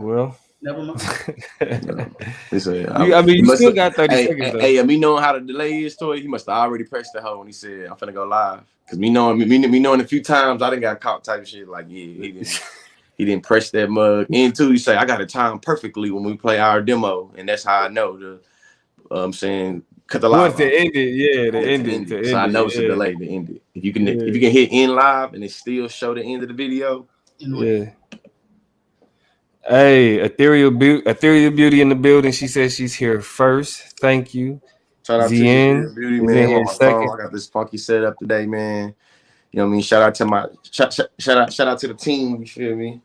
Well, Never mind. He said, you still got 30 seconds though. Hey, me knowing how to delay his story, he must have already pressed the hoe when he said, "I'm finna go live." Because me knowing a few times, I didn't got caught type of shit. Like, yeah, he didn't press that mug. And two, he say, "I got it timed perfectly when we play our demo," and that's how I know I'm saying cut the live Once to off. end it, yeah, Yeah, to end it. So I know it's a delay to end it. If you can hit end live and it still show the end of the video. Yeah. Hey, Ethereal Beauty in the building. She says she's here first. Thank you. Shout out to Zien Beauty, is in man. I'm here on my second. phone. I got this funky setup today, man. You know what I mean? Shout out to the team, you feel me?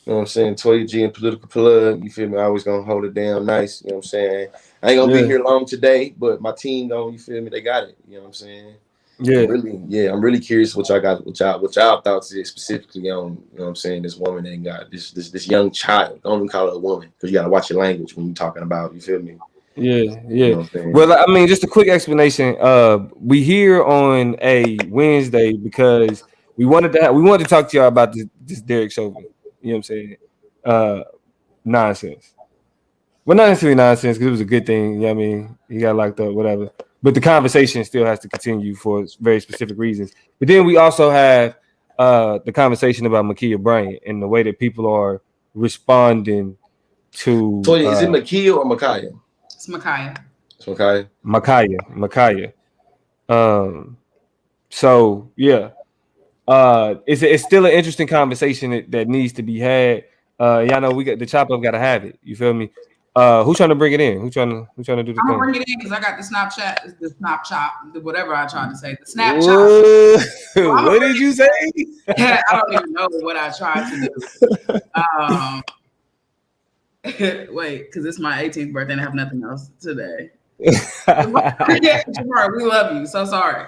You know what I'm saying? Toya G and Political Plug, you feel me? I always gonna hold it down nice, you know what I'm saying? I ain't gonna be here long today, but my team gonna, you feel me, they got it, you know what I'm saying? Yeah. I'm really curious what y'all thoughts is specifically on, you know what I'm saying, this woman that got this young child. Don't even call her a woman, because you gotta watch your language when you're talking about, you feel me? Yeah. You know what I'm saying? Well, I mean, just a quick explanation. We here on a Wednesday because we wanted to talk to y'all about this Derek Chauvin. You know what I'm saying? Nonsense. Well, not necessarily nonsense because it was a good thing. You know what I mean? He got locked up, whatever. But the conversation still has to continue for very specific reasons. But then we also have the conversation about Makiyah Bryant and the way that people are responding to. Toya, is it Makiyah or Makiyah? It's Makiyah. It's Makiyah. Makiyah. So yeah. It's still an interesting conversation that needs to be had. Y'all know we got the chop up, got to have it. You feel me? Who's trying to bring it in? Who's trying to do the I'm thing? gonna bring it in because I got the Snapchat, whatever I tried to say, the Snapchat. What did you say? I don't even know what I tried to do. Wait, because it's my 18th birthday and I have nothing else today. Jamar, we love you. So sorry.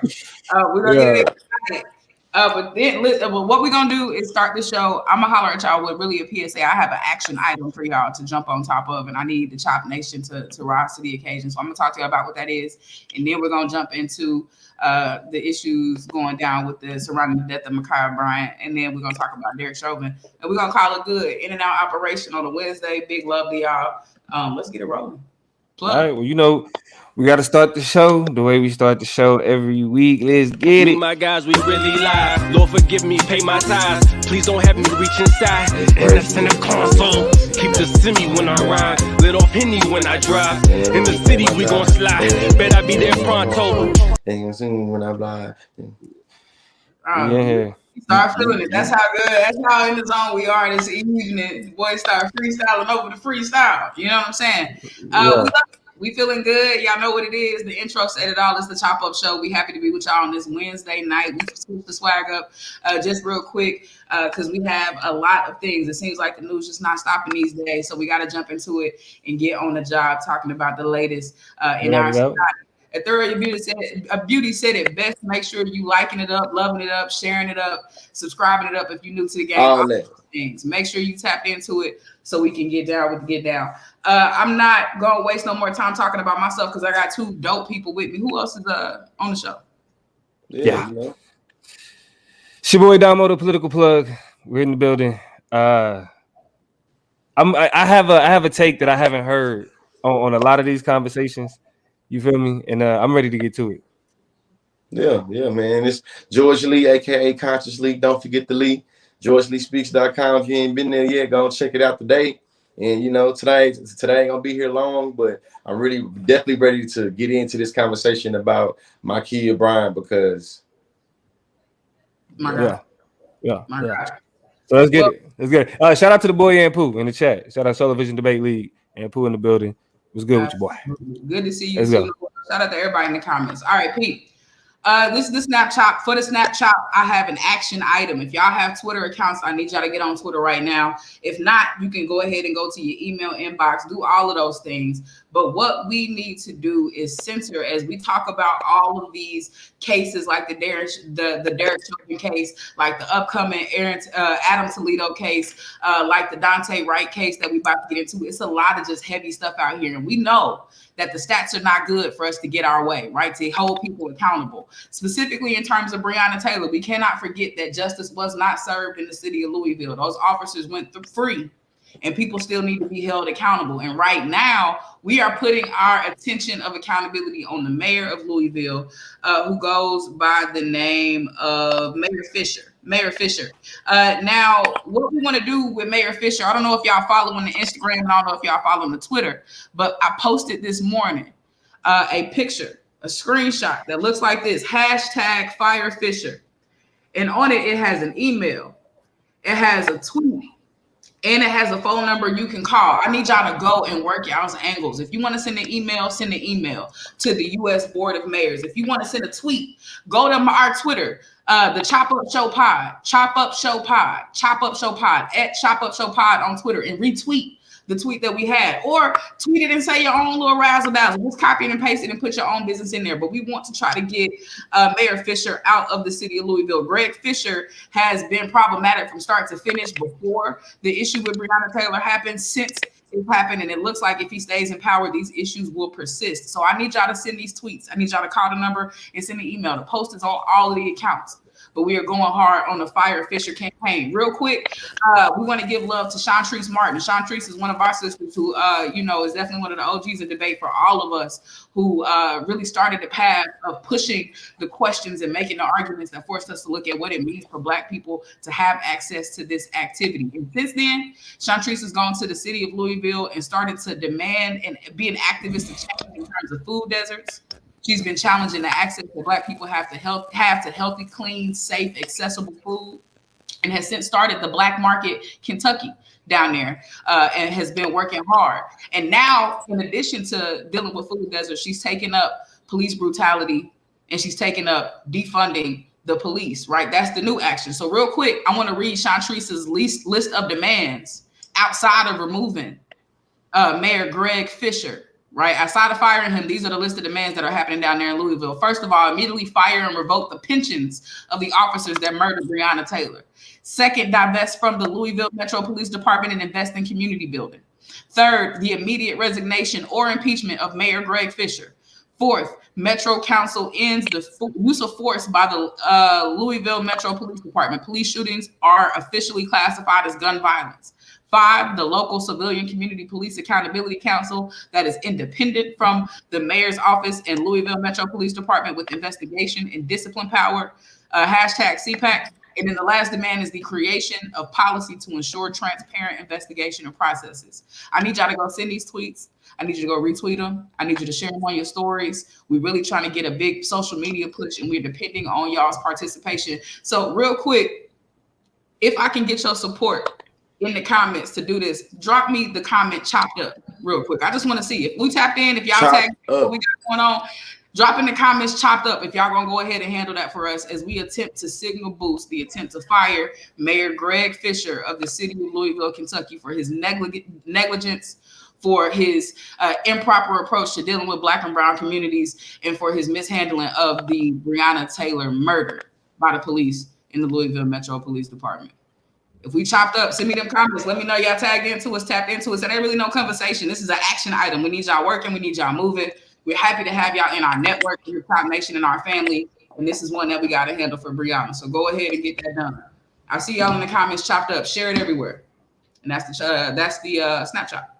We're gonna get it excited. But what we're gonna do is start the show. I'm gonna holler at y'all with really a PSA. I have an action item for y'all to jump on top of, and I need the Chop Nation to rise to the occasion. So I'm gonna talk to you about what that is, and then we're gonna jump into the issues going down with the surrounding the death of Makiyah Bryant, and then we're gonna talk about Derek Chauvin, and we're gonna call it good. In and out operation on a Wednesday. Big love to y'all. Let's get it rolling. All right. Well, you know, we got to start the show the way we start the show every week. Let's get it. My guys, we really live. Lord, forgive me, pay my tithes. Please don't have me reach inside. And that's in the console. Keep the semi when I ride. Let off Henny when I drive. In the city, we gon' slide. Bet I be there pronto. And soon when I fly. Yeah. Start feeling it. That's how good. That's how in the zone we are this evening. Boys start freestyling over the freestyle. You know what I'm saying? We feeling good. Y'all know what it is. The intro said it all. It's the Chop Up Show. We happy to be with y'all on this Wednesday night. We switched the swag up just real quick because we have a lot of things. It seems like the news just not stopping these days. So we got to jump into it and get on the job talking about the latest in our society. Ethereal Beauty said it best. Make sure you liking it up, loving it up, sharing it up, subscribing it up if you're new to the game. All those things. Make sure you tap into it so we can get down with the get down. I'm not gonna waste no more time talking about myself because I got two dope people with me. Who else is on the show? Yeah. You know. It's your boy Damo, the Political Plug. We're in the building. I have a take that I haven't heard on a lot of these conversations. You feel me? And I'm ready to get to it. Yeah, man. It's George Lee, aka Conscious Lee. Don't forget the Lee. GeorgeLeeSpeaks.com. If you ain't been there yet, go and check it out today. And you know, today ain't gonna be here long, but I'm definitely ready to get into this conversation about Makiyah Bryant because yeah. So let's get it. Let's get it. Shout out to the boy and Pooh in the chat. Shout out Solar Vision Debate League and Pooh in the building. What's good with your boy? Good to see you. Shout out to everybody in the comments. All right, Pete. This is the Snapchat. For the Snapchat, I have an action item. If y'all have Twitter accounts, I need y'all to get on Twitter right now. If not, you can go ahead and go to your email inbox, do all of those things. But what we need to do is censor as we talk about all of these cases, like the Derek Chauvin case, like the upcoming Adam Toledo case, like the Dante Wright case that we about to get into. It's a lot of just heavy stuff out here, and we know that the stats are not good for us to get our way, right? To hold people accountable. Specifically in terms of Breonna Taylor, we cannot forget that justice was not served in the city of Louisville. Those officers went free and people still need to be held accountable. And right now, we are putting our attention of accountability on the mayor of Louisville, who goes by the name of Mayor Fisher. Mayor Fisher. Now, what we want to do with Mayor Fisher, I don't know if y'all follow on the Instagram, and I don't know if y'all follow on the Twitter, but I posted this morning a picture, a screenshot that looks like this, hashtag Fire Fisher. And on it, it has an email, it has a tweet, and it has a phone number you can call. I need y'all to go and work y'all's angles. If you want to send an email to the U.S. Board of Mayors. If you want to send a tweet, go to our Twitter, the Chop Up Show Pod, Chop Up Show Pod, Chop Up Show Pod, at Chop Up Show Pod on Twitter, and retweet the tweet that we had, or tweet it and say your own little razzle dazzle. Just copy it and paste it and put your own business in there. But we want to try to get Mayor Fisher out of the city of Louisville. Greg Fisher has been problematic from start to finish before the issue with Breonna Taylor happened, since it happened, and it looks like if he stays in power, these issues will persist. So I need y'all to send these tweets. I need y'all to call the number and send an email. The post is on all of the accounts. But we are going hard on the Fire Fisher campaign. Real quick, we want to give love to Chantrice Martin. Chantrice is one of our sisters who, is definitely one of the OGs of debate for all of us, who really started the path of pushing the questions and making the arguments that forced us to look at what it means for Black people to have access to this activity. And since then, Chantrice has gone to the city of Louisville and started to demand and be an activist to change in terms of food deserts. She's been challenging the access that Black people have to healthy, clean, safe, accessible food, and has since started the Black Market Kentucky down there, and has been working hard. And now, in addition to dealing with food deserts, she's taken up police brutality, and she's taken up defunding the police, right? That's the new action. So real quick, I want to read Chantrice's list of demands outside of removing Mayor Greg Fisher. Right, outside of firing him, these are the list of demands that are happening down there in Louisville. First of all, immediately fire and revoke the pensions of the officers that murdered Breonna Taylor. Second, divest from the Louisville Metro Police Department and invest in community building. Third, the immediate resignation or impeachment of Mayor Greg Fisher. Fourth, Metro Council ends the use of force by the Louisville Metro Police Department. Police shootings are officially classified as gun violence. 5, the local civilian community police accountability council that is independent from the mayor's office and Louisville Metro Police Department with investigation and discipline power, hashtag CPAC. And then the last demand is the creation of policy to ensure transparent investigation and processes. I need y'all to go send these tweets. I need you to go retweet them. I need you to share them on your stories. We're really trying to get a big social media push, and we're depending on y'all's participation. So real quick, if I can get your support in the comments to do this, drop me the comment chopped up real quick. I just want to see if we tapped in, if y'all tag what we got going on, drop in the comments chopped up if y'all gonna go ahead and handle that for us as we attempt to signal boost the attempt to fire Mayor Greg Fisher of the city of Louisville, Kentucky for his negligence, for his improper approach to dealing with Black and brown communities, and for his mishandling of the Breonna Taylor murder by the police in the Louisville Metro Police Department. If we chopped up, send me them comments. Let me know y'all tagged into us, tapped into us. And ain't really no conversation. This is an action item. We need y'all working. We need y'all moving. We're happy to have y'all in our network, in your Top Nation, in our family. And this is one that we got to handle for Breonna. So go ahead and get that done. I'll see y'all in the comments chopped up. Share it everywhere. And that's the snapshot.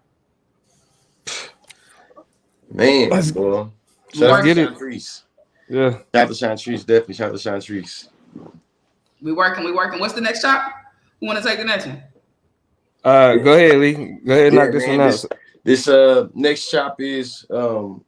Man, let's go. Shout out to Chantrice. Yeah. Shout out to Chantrice. Definitely shout out to Chantrice. We working. What's the next chop? Who want to take the next one? Go ahead, Lee. Go ahead and knock this one out. This next chop is we're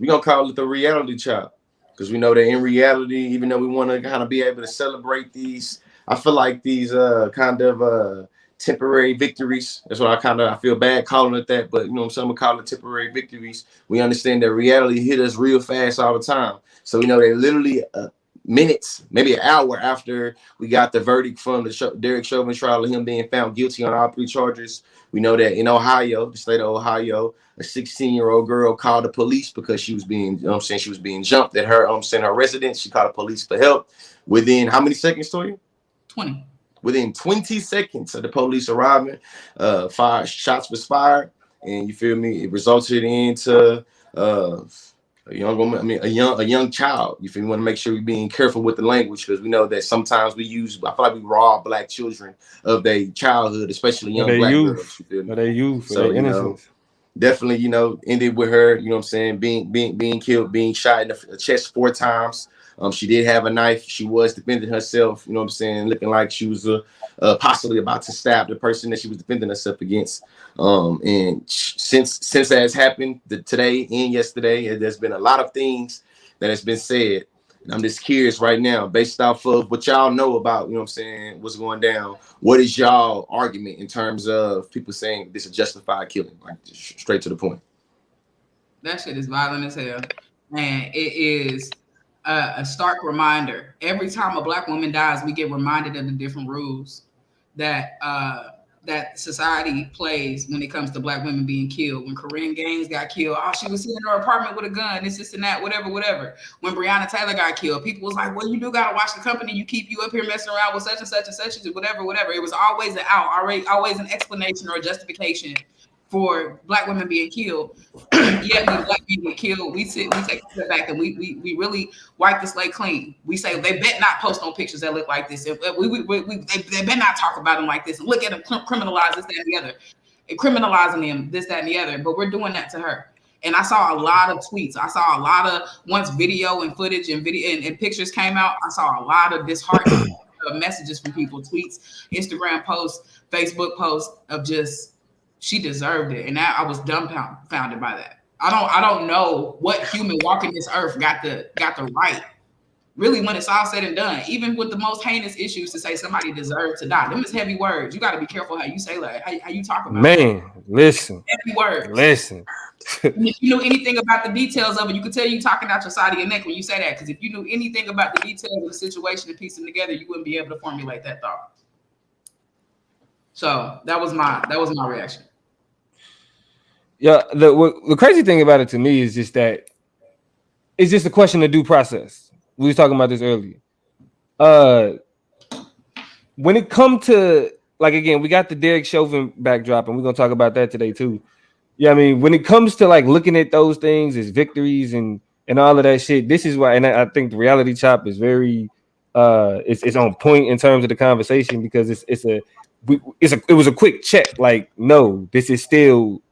gonna call it the reality chop, because we know that in reality, even though we want to kind of be able to celebrate these, I feel like these kind of temporary victories. That's what I feel bad calling it that, but you know what I'm saying, we call it temporary victories. We understand that reality hit us real fast all the time. So we know that literally minutes, maybe an hour after we got the verdict from the Derek Chauvin trial of him being found guilty on all 3 charges, we know that in Ohio, the state of Ohio, a 16-year-old girl called the police because she was being, she was being jumped at her, her residence. She called the police for help. Within how many seconds, Toya? 20. Within 20 seconds of the police arriving, 5 shots was fired, and you feel me? It resulted into a young woman, I mean a young child. You feel me? We want to make sure we're being careful with the language, because we know that sometimes I feel like we rob black children of their childhood, especially young their black youth, girls. You feel me? their youth, So, their innocence. Definitely, ended with her, you know what I'm saying, being killed, being shot in the chest 4 times. She did have a knife. She was defending herself, you know what I'm saying, looking like she was possibly about to stab the person that she was defending herself against. And since that has happened, today and yesterday, there's been a lot of things that has been said. And I'm just curious right now, based off of what y'all know about, you know what I'm saying, what's going down. What is y'all argument in terms of people saying this is justified killing? Like, straight to the point. That shit is violent as hell. And it is a stark reminder. Every time a black woman dies, we get reminded of the different rules that that society plays when it comes to black women being killed. When Corinne Gaines got killed, oh, she was sitting in her apartment with a gun, this and that, whatever. When Breonna Taylor got killed, people was like, well, you do gotta watch the company. You keep you up here messing around with such and such and such, whatever. It was always an out, always an explanation or a justification for black women being killed. Yet when black people get killed, we take a step back and we really wipe the slate clean. We say they bet not post no pictures that look like this. They bet not talk about them like this. And look at them criminalize this, that, and the other. And criminalizing them, this, that, and the other. But we're doing that to her. And I saw a lot of tweets. I saw a lot of, once video and footage and pictures came out, I saw a lot of disheartening messages from people, tweets, Instagram posts, Facebook posts of just, she deserved it. And I was dumbfounded by that. I don't know what human walking this earth got the right, really, when it's all said and done, even with the most heinous issues, to say somebody deserved to die. Them is heavy words. You got to be careful how you say that, how you talk about it. Man, listen. Heavy words. Listen. If you knew anything about the details of it, you could tell you talking out your side of your neck when you say that. Because if you knew anything about the details of the situation and piece them together, you wouldn't be able to formulate that thought. So that was my reaction. Yeah, the crazy thing about it to me is just that it's just a question of due process. We was talking about this earlier. When it comes to, like, again, we got the Derek Chauvin backdrop, and we're gonna talk about that today too. Yeah, I mean, when it comes to like looking at those things as victories and all of that shit, this is why, and I think the reality chop is very it's on point in terms of the conversation, because it was a quick check. Like, no, this is still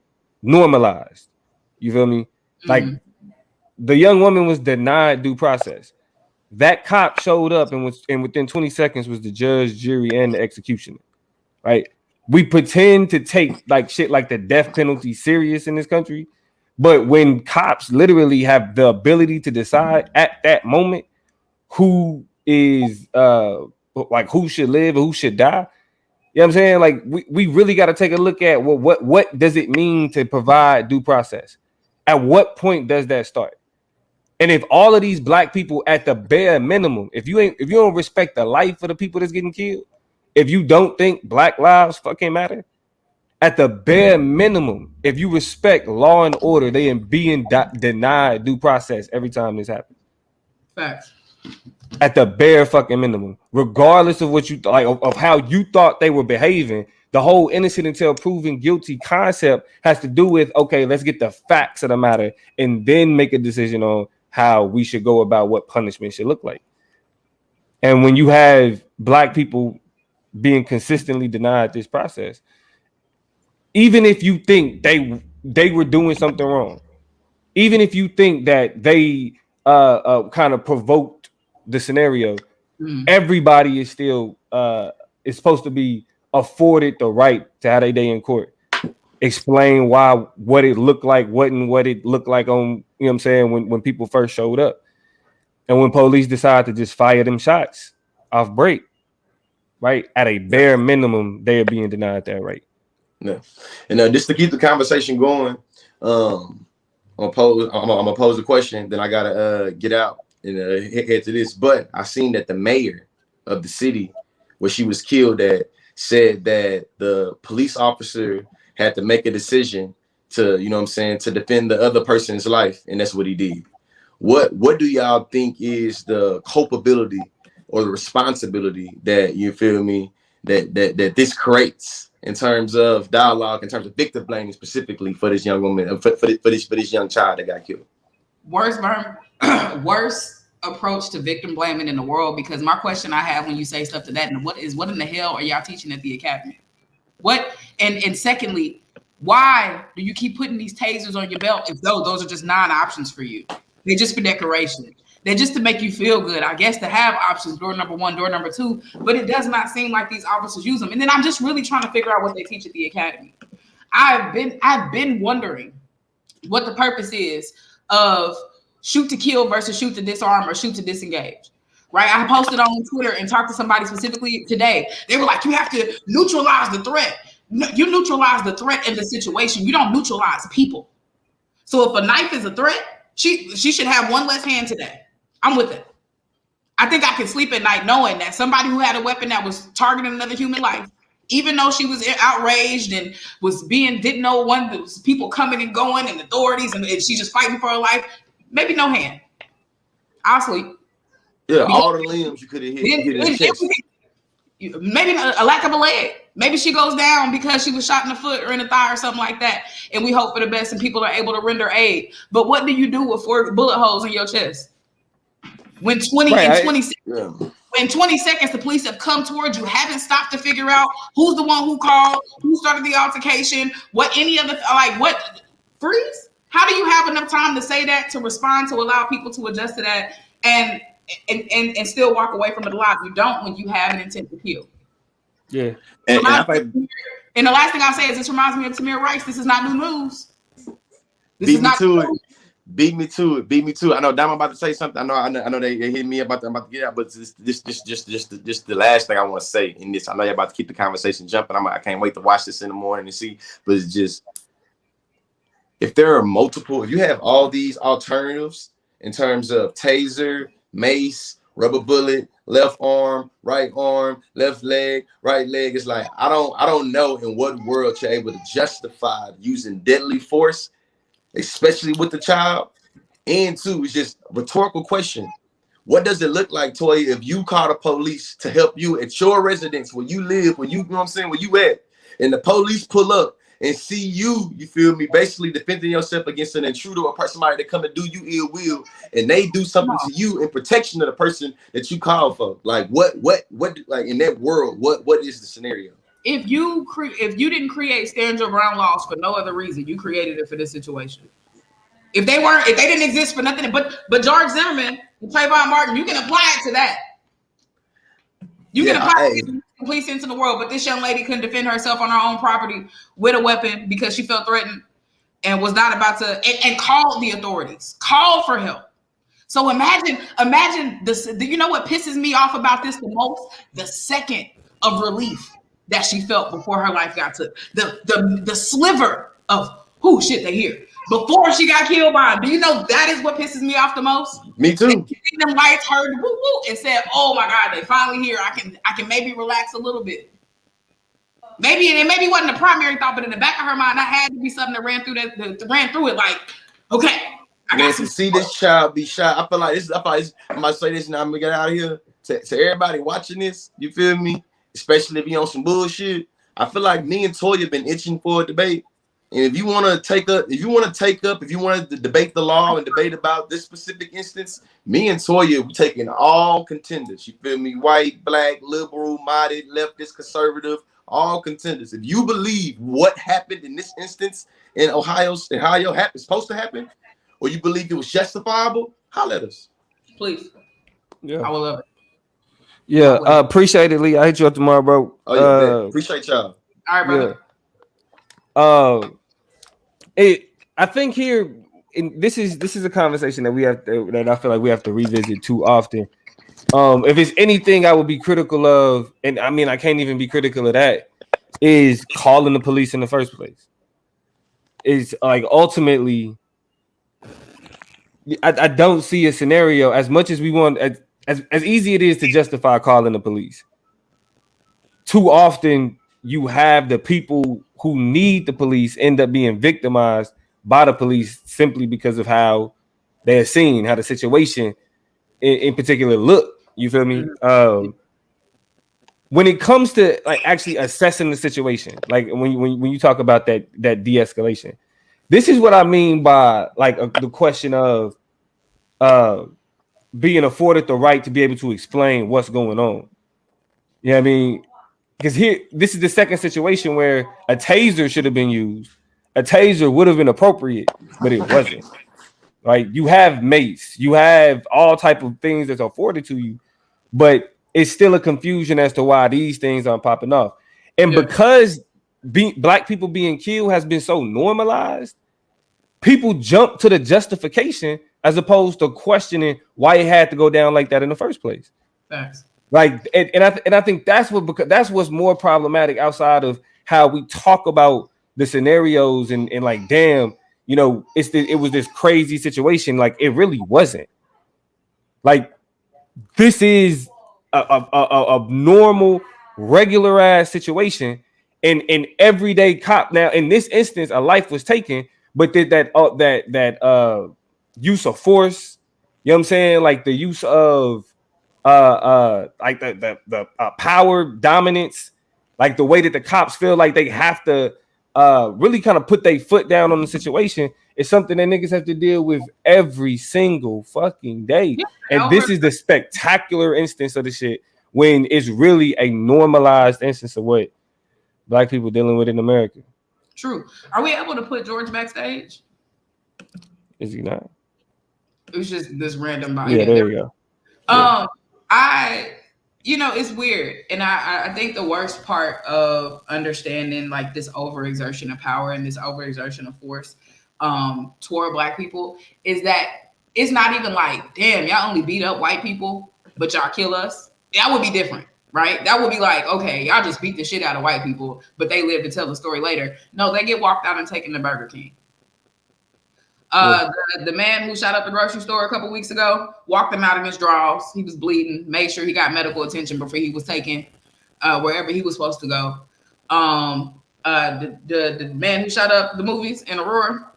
normalized. You feel me? Like, the young woman was denied due process. That cop showed up and within 20 seconds was the judge, jury, and the executioner. Right? We pretend to take like shit like the death penalty serious in this country, but when cops literally have the ability to decide at that moment who is like who should live or who should die. You know what I'm saying? Like, we really got to take a look at what does it mean to provide due process? At what point does that start? And if all of these black people, at the bare minimum, if you don't respect the life of the people that's getting killed, if you don't think black lives fucking matter, at the bare minimum, if you respect law and order, they are being denied due process every time this happens. Facts. At the bare fucking minimum, regardless of what you like of how you thought they were behaving, the whole innocent until proven guilty concept has to do with, okay, let's get the facts of the matter and then make a decision on how we should go about what punishment should look like. And when you have black people being consistently denied this process, even if you think they were doing something wrong, even if you think that they kind of provoked the scenario, everybody is still is supposed to be afforded the right to have a day in court, explain what it looked like, what it looked like on, you know what I'm saying, when people first showed up, and when police decide to just fire them shots off break, right? At a bare minimum, they are being denied that right. Yeah, and just to keep the conversation going, I'm gonna pose a question, then I gotta get out and head to this. But I seen that the mayor of the city where she was killed at said that the police officer had to make a decision to, you know what I'm saying, to defend the other person's life, and that's what he did. What do y'all think is the culpability or the responsibility that, you feel me, that this creates in terms of dialogue, in terms of victim blaming specifically for this young woman, for this young child that got killed? Worst approach to victim blaming in the world, because my question I have when you say stuff to that, and what in the hell are y'all teaching at the academy? What and secondly, why do you keep putting these tasers on your belt if those are just non-options for you? They're just for decoration. They're just to make you feel good, I guess, to have options, door number one, door number two, but it does not seem like these officers use them. And then I'm just really trying to figure out what they teach at the academy. I've been wondering what the purpose is of shoot to kill versus shoot to disarm or shoot to disengage, right? I posted on Twitter and talked to somebody specifically today. They were like, you have to neutralize the threat. No, you neutralize the threat in the situation. You don't neutralize people. So if a knife is a threat, she should have one less hand today. I'm with it. I think I can sleep at night knowing that somebody who had a weapon that was targeting another human life, even though she was outraged and didn't know there was people coming and going and authorities and she's just fighting for her life, maybe no hand. I'll sleep. Yeah, all the limbs you could have hit. Maybe a lack of a leg. Maybe she goes down because she was shot in the foot or in the thigh or something like that. And we hope for the best and people are able to render aid. But what do you do with 4 bullet holes in your chest? When 20 seconds the police have come towards you, haven't stopped to figure out who's the one who called, who started the altercation, what freeze? How do you have enough time to say that, to respond, to allow people to adjust to that and still walk away from it alive? You don't when you have an intent to kill. Yeah. And the last thing I'll say is this reminds me of Tamir Rice. This is not new news. Beat me to it. I know Dom about to say something. I know they hit me about to get out, but just the last thing I want to say in this. I know you're about to keep the conversation jumping. I can't wait to watch this in the morning and see. But it's just, if there are multiple, if you have all these alternatives in terms of taser, mace, rubber bullet, left arm, right arm, left leg, right leg, it's like I don't know in what world you're able to justify using deadly force, especially with the child. And two, it's just a rhetorical question. What does it look like, Toya, if you call the police to help you at your residence where you live, where you know what I'm saying, where you at, and the police pull up and see you feel me, basically defending yourself against an intruder or somebody that come and do you ill will, and they do something to you in protection of the person that you call for? Like what like in that world, what is the scenario? If you didn't create stand your ground laws for no other reason, you created it for this situation. If they didn't exist for nothing, but George Zimmerman and Trayvon Martin, you can apply it to that. You can apply it to the complete sense of the world. But this young lady couldn't defend herself on her own property with a weapon because she felt threatened and was not about to, and called the authorities, called for help. So imagine this. You know what pisses me off about this the most? The second of relief that she felt before her life got took. The sliver of, oh shit, they here. Before she got killed by him. Do you know that is what pisses me off the most? Me too. Them lights heard woo woo and said, oh my God, they finally here. I can maybe relax a little bit. Maybe, and it maybe wasn't the primary thought, but in the back of her mind, that had to be something that ran through it like, okay. I got to see this child be shot. I feel like I'm gonna say this and I'm gonna get out of here. To everybody watching this, you feel me? Especially if you on some bullshit. I feel like me and Toya been itching for a debate. And if you want to debate the law and debate about this specific instance, me and Toya, we taking all contenders. You feel me? White, black, liberal, moderate, leftist, conservative, all contenders. If you believe what happened in this instance in Ohio is supposed to happen, or you believe it was justifiable, holler at us. Please. Yeah. I will love it. Yeah, appreciate it, Lee. I hit you up tomorrow, bro. Oh, yeah, appreciate y'all. All right, brother. Yeah. I think here, this is a conversation that I feel like we have to revisit too often. If it's anything I would be critical of, and I mean I can't even be critical of that, is calling the police in the first place. It's like ultimately, I don't see a scenario as much as we want as easy it is to justify calling the police. Too often you have the people who need the police end up being victimized by the police simply because of how they're seen, how the situation in particular look. You feel me? When it comes to like actually assessing the situation, like when you talk about that de-escalation, this is what I mean by like the question of being afforded the right to be able to explain what's going on. You know what I mean? Because this is the second situation where a taser should have been used. A taser would have been appropriate, but it wasn't. Right? You have mace, you have all type of things that's afforded to you, but it's still a confusion as to why these things aren't popping off. And because black people being killed has been so normalized, people jump to the justification as opposed to questioning why it had to go down like that in the first place. Thanks. Like, and I think that's what's more problematic outside of how we talk about the scenarios and like, damn, you know, it was this crazy situation. Like, it really wasn't. Like, this is a normal, regular ass situation, and an everyday cop. Now, in this instance, a life was taken, but did that use of force, you know what I'm saying? Like the use of like the power dominance, like the way that the cops feel like they have to really kind of put their foot down on the situation is something that niggas have to deal with every single fucking day. And this is the spectacular instance of the shit when it's really a normalized instance of what black people dealing with in America. True. Are we able to put George backstage? Is he not? It was just this random body. Yeah, there you go. You know, it's weird. And I think the worst part of understanding like this overexertion of power and this overexertion of force toward black people is that it's not even like, damn, y'all only beat up white people, but y'all kill us. That would be different, right? That would be like, okay, y'all just beat the shit out of white people, but they live to tell the story later. No, they get walked out and taken to Burger King. The man who shot up the grocery store a couple weeks ago walked him out in his drawers. He was bleeding, made sure he got medical attention before he was taken wherever he was supposed to go. The man who shot up the movies in Aurora,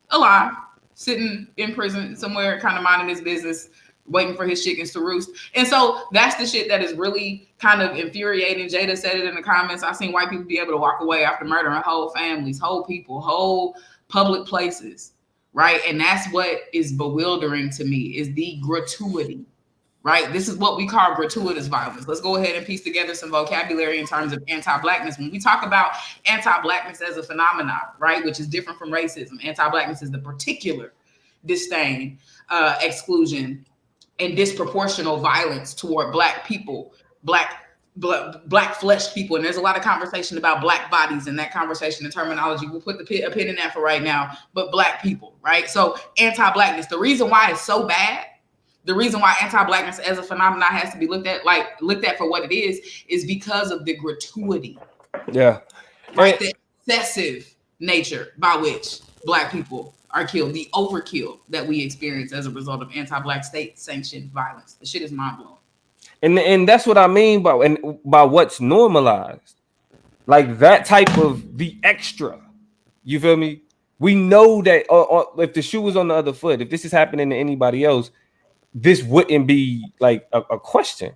alive, sitting in prison somewhere, kind of minding his business, waiting for his chickens to roost. And so that's the shit that is really kind of infuriating. Jada said it in the comments. I've seen white people be able to walk away after murdering whole families, whole people, whole public places. Right. And that's what is bewildering to me is the gratuity. Right. This is what we call gratuitous violence. Let's go ahead and piece together some vocabulary in terms of anti-blackness. When we talk about anti-blackness as a phenomenon, right, which is different from racism, anti-blackness is the particular disdain, exclusion, and disproportional violence toward black people, black fleshed people. And there's a lot of conversation about black bodies, and that conversation and terminology, we'll put a pin in that for right now, but black people, right? So anti-blackness, the reason why it's so bad, the reason why anti-blackness as a phenomenon has to be looked at for what it is because of the gratuity. Yeah. Right. The excessive nature by which black people are killed, the overkill that we experience as a result of anti-black state sanctioned violence. The shit is mind blowing. And that's what I mean by what's normalized, like that type of the extra. You feel me? We know that if the shoe was on the other foot, if this is happening to anybody else, this wouldn't be like a question.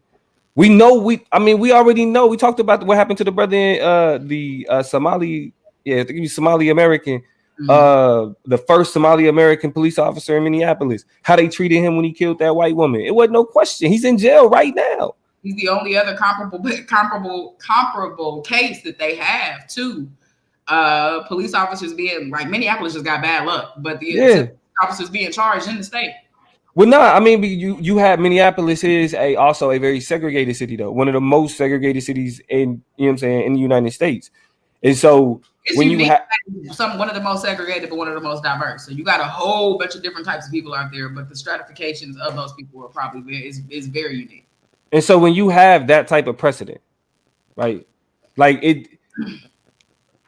We know we already know. We talked about what happened to the brother in the Somali, I think he was Somali American. The first Somali American police officer in Minneapolis, how they treated him when he killed that white woman. It wasn't no question. He's in jail right now. He's the only other comparable case that they have too. Police officers being like Minneapolis just got bad luck, but the officers being charged in the state. Well, no, I mean you have Minneapolis is also a very segregated city though, one of the most segregated cities in in the United States, and so. It's when you have one of the most segregated, but one of the most diverse. So you got a whole bunch of different types of people out there, but the stratifications of those people are probably is very unique. And so when you have that type of precedent, right, like it,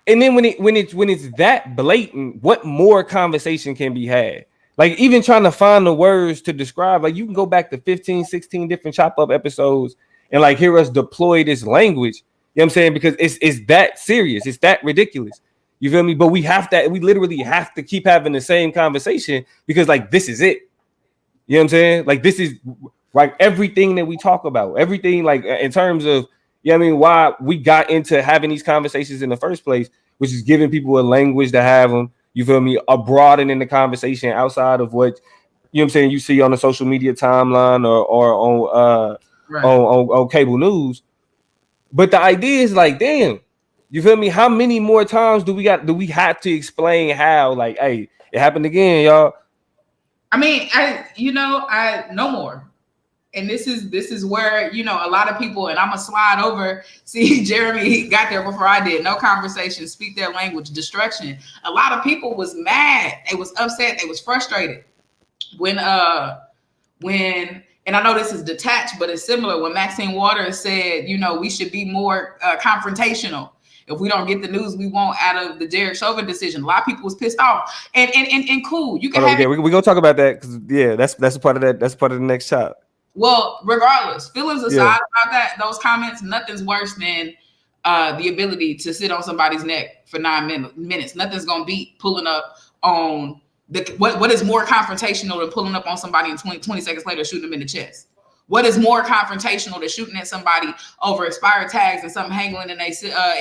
and then when it's that blatant, what more conversation can be had? Like even trying to find the words to describe, like you can go back to 15, 16 different chop up episodes and like hear us deploy this language. You know what I'm saying? Because it's that serious. It's that ridiculous. You feel me? But we literally have to keep having the same conversation because like, this is it. You know what I'm saying? Like, this is like everything that we talk about, everything like in terms of, why we got into having these conversations in the first place, which is giving people a language to have them. You feel me? A broadening the conversation outside of what you know what I'm saying, you see on the social media timeline or on Right. on cable news. But the idea is like, damn, you feel me? How many more times do we have to explain how, like, hey, it happened again, y'all? I mean, I no more. And this is where, you know, a lot of people, and I'm gonna slide over. See, Jeremy got there before I did. No conversation, speak their language, destruction. A lot of people was mad. They was upset. They was frustrated when and I know this is detached, but it's similar. When Maxine Waters said, you know, we should be more confrontational. If we don't get the news we want out of the Derek Chauvin decision, a lot of people was pissed off. And cool, you can have. Okay, we're gonna talk about that because that's a part of that. That's part of the next chapter. Well, regardless, feelings aside about those comments, nothing's worse than the ability to sit on somebody's neck for 9 minutes. Nothing's gonna beat pulling up on what is more confrontational than pulling up on somebody and 20 seconds later shooting them in the chest. What is more confrontational than shooting at somebody over expired tags and something hanging in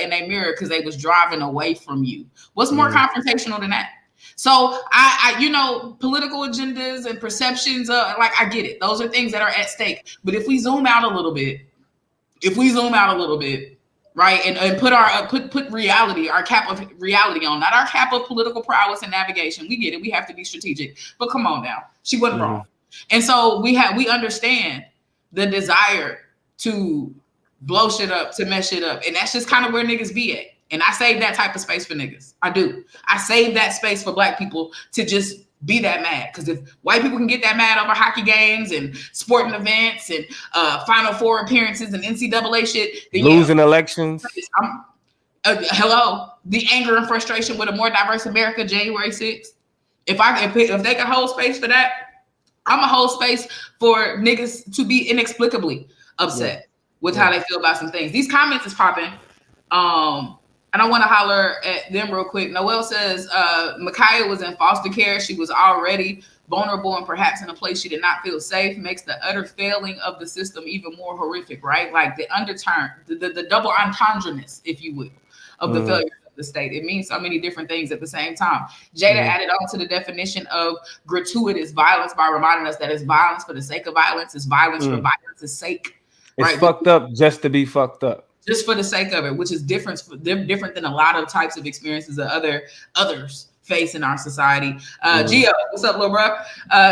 their mirror because they was driving away from you? What's more confrontational than that? So I you know, political agendas and perceptions, like, I get it. Those are things that are at stake. But if we zoom out a little bit, right, and put reality, our cap of reality on, not our cap of political prowess and navigation. We get it. We have to be strategic. But come on now, she wasn't wrong. And so we understand the desire to blow shit up, to mess shit up, and that's just kind of where niggas be at. And I save that type of space for niggas. I do. I save that space for black people to just be that mad. Because if white people can get that mad over hockey games and sporting events and Final Four appearances and NCAA shit, then losing elections. Hello, the anger and frustration with a more diverse America, January 6th. If they can hold space for that, I'm a hold space for niggas to be inexplicably upset with how they feel about some things. These comments is popping. And I want to holler at them real quick. Noel says, Makiyah was in foster care. She was already vulnerable and perhaps in a place she did not feel safe. Makes the utter failing of the system even more horrific, right? Like the underturn, the double entendreness, if you will, of the failure of the state. It means so many different things at the same time. Jada added on to the definition of gratuitous violence by reminding us that it's violence for the sake of violence. It's violence for violence's sake. It's right? fucked up just to be fucked up. Just for the sake of it, which is different than a lot of types of experiences that others face in our society. Gio, what's up, little bro?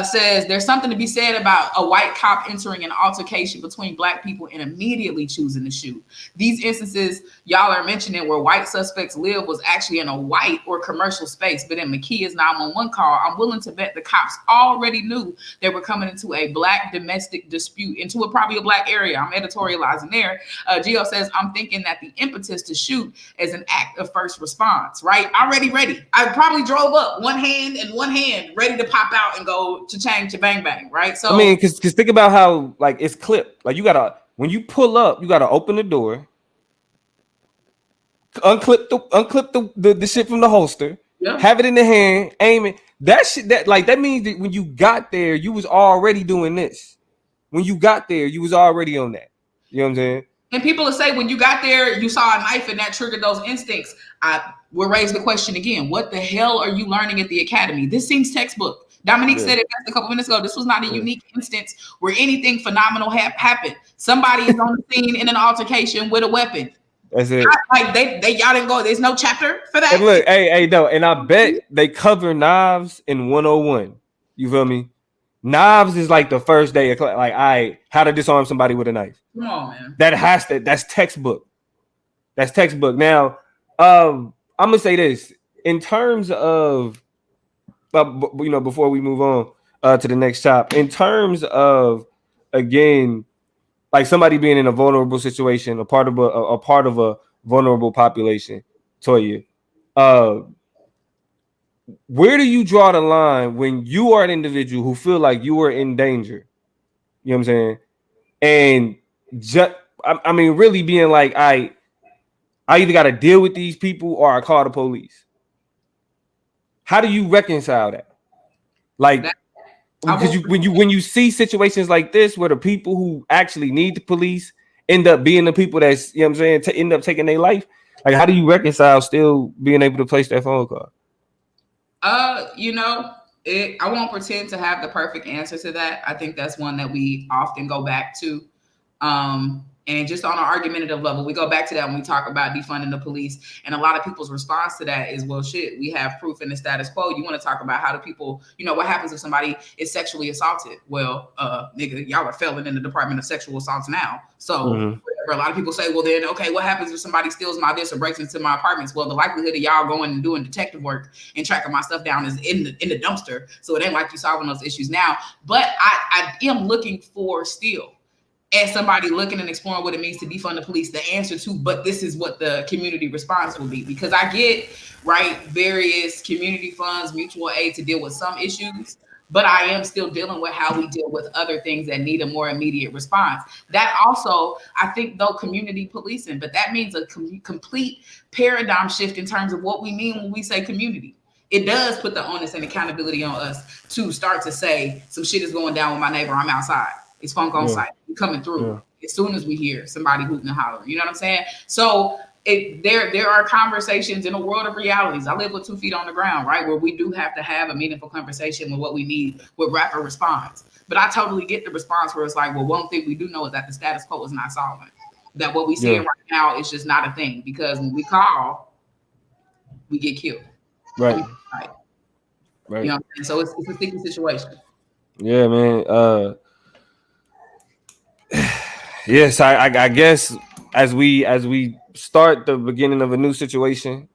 Says there's something to be said about a white cop entering an altercation between black people and immediately choosing to shoot. These instances y'all are mentioning where white suspects live was actually in a white or commercial space, but in Makiyah's 911 call, I'm willing to bet the cops already knew they were coming into a black domestic dispute, into probably a black area. I'm editorializing there. Gio says, I'm thinking that the impetus to shoot is an act of first response, right? Already ready. I probably drove up one hand, ready to pop out and go to change to bang bang, right? So I mean, because think about how, like, it's clipped. Like, when you pull up, you gotta open the door, unclip the shit from the holster, have it in the hand, aim it. That shit, that means that when you got there, you was already doing this. When you got there, you was already on that. You know what I'm saying? And people will say, when you got there, you saw a knife and that triggered those instincts. I will raise the question again. What the hell are you learning at the academy? This seems textbook. Dominique said it a couple minutes ago. This was not a unique instance where anything phenomenal happened. Somebody is on the scene in an altercation with a weapon. That's it. Like y'all didn't go. There's no chapter for that. And look, hey, no, and I bet they cover knives in 101. You feel me? Knives is like the first day of class. Like, how to disarm somebody with a knife. Come on, man. That's textbook. That's textbook. Now, I'm gonna say this in terms of, before we move on to the next top, in terms of, again, like somebody being in a vulnerable situation, a part of a vulnerable population. Toya, where do you draw the line when you are an individual who feel like you are in danger? You know what I'm saying? And really being like, I either got to deal with these people or I call the police. How do you reconcile that? Like, because when you see situations like this where the people who actually need the police end up being the people that's, you know what I'm saying, to end up taking their life, like, how do you reconcile still being able to place that phone call? I won't pretend to have the perfect answer to that. I think that's one that we often go back to. And just on an argumentative level, we go back to that when we talk about defunding the police. And a lot of people's response to that is, well, shit, we have proof in the status quo. You want to talk about how do people, what happens if somebody is sexually assaulted? Well, nigga, y'all are failing in the Department of Sexual Assaults now. So whatever. A lot of people say, well, then, okay, what happens if somebody steals my this or breaks into my apartments? Well, the likelihood of y'all going and doing detective work and tracking my stuff down is in the dumpster. So it ain't like you solving those issues now. But I am looking for still, as somebody looking and exploring what it means to defund the police, the answer to, but this is what the community response will be. Because I get, various community funds, mutual aid to deal with some issues, but I am still dealing with how we deal with other things that need a more immediate response. That also, I think, though, community policing, but that means a complete paradigm shift in terms of what we mean when we say community. It does put the onus and accountability on us to start to say, some shit is going down with my neighbor, I'm outside. It's funk on site. We're coming through as soon as we hear somebody hooting and hollering. You know what I'm saying? So there are conversations in a world of realities. I live with 2 feet on the ground, right? Where we do have to have a meaningful conversation with what we need with rapid response. But I totally get the response where it's like, well, one thing we do know is that the status quo is not solving. That what we see right now is just not a thing. Because when we call, we get killed. Right. You know what I'm saying? So it's a sticky situation. Yeah, man. Yes, I guess as we start the beginning of a new situation,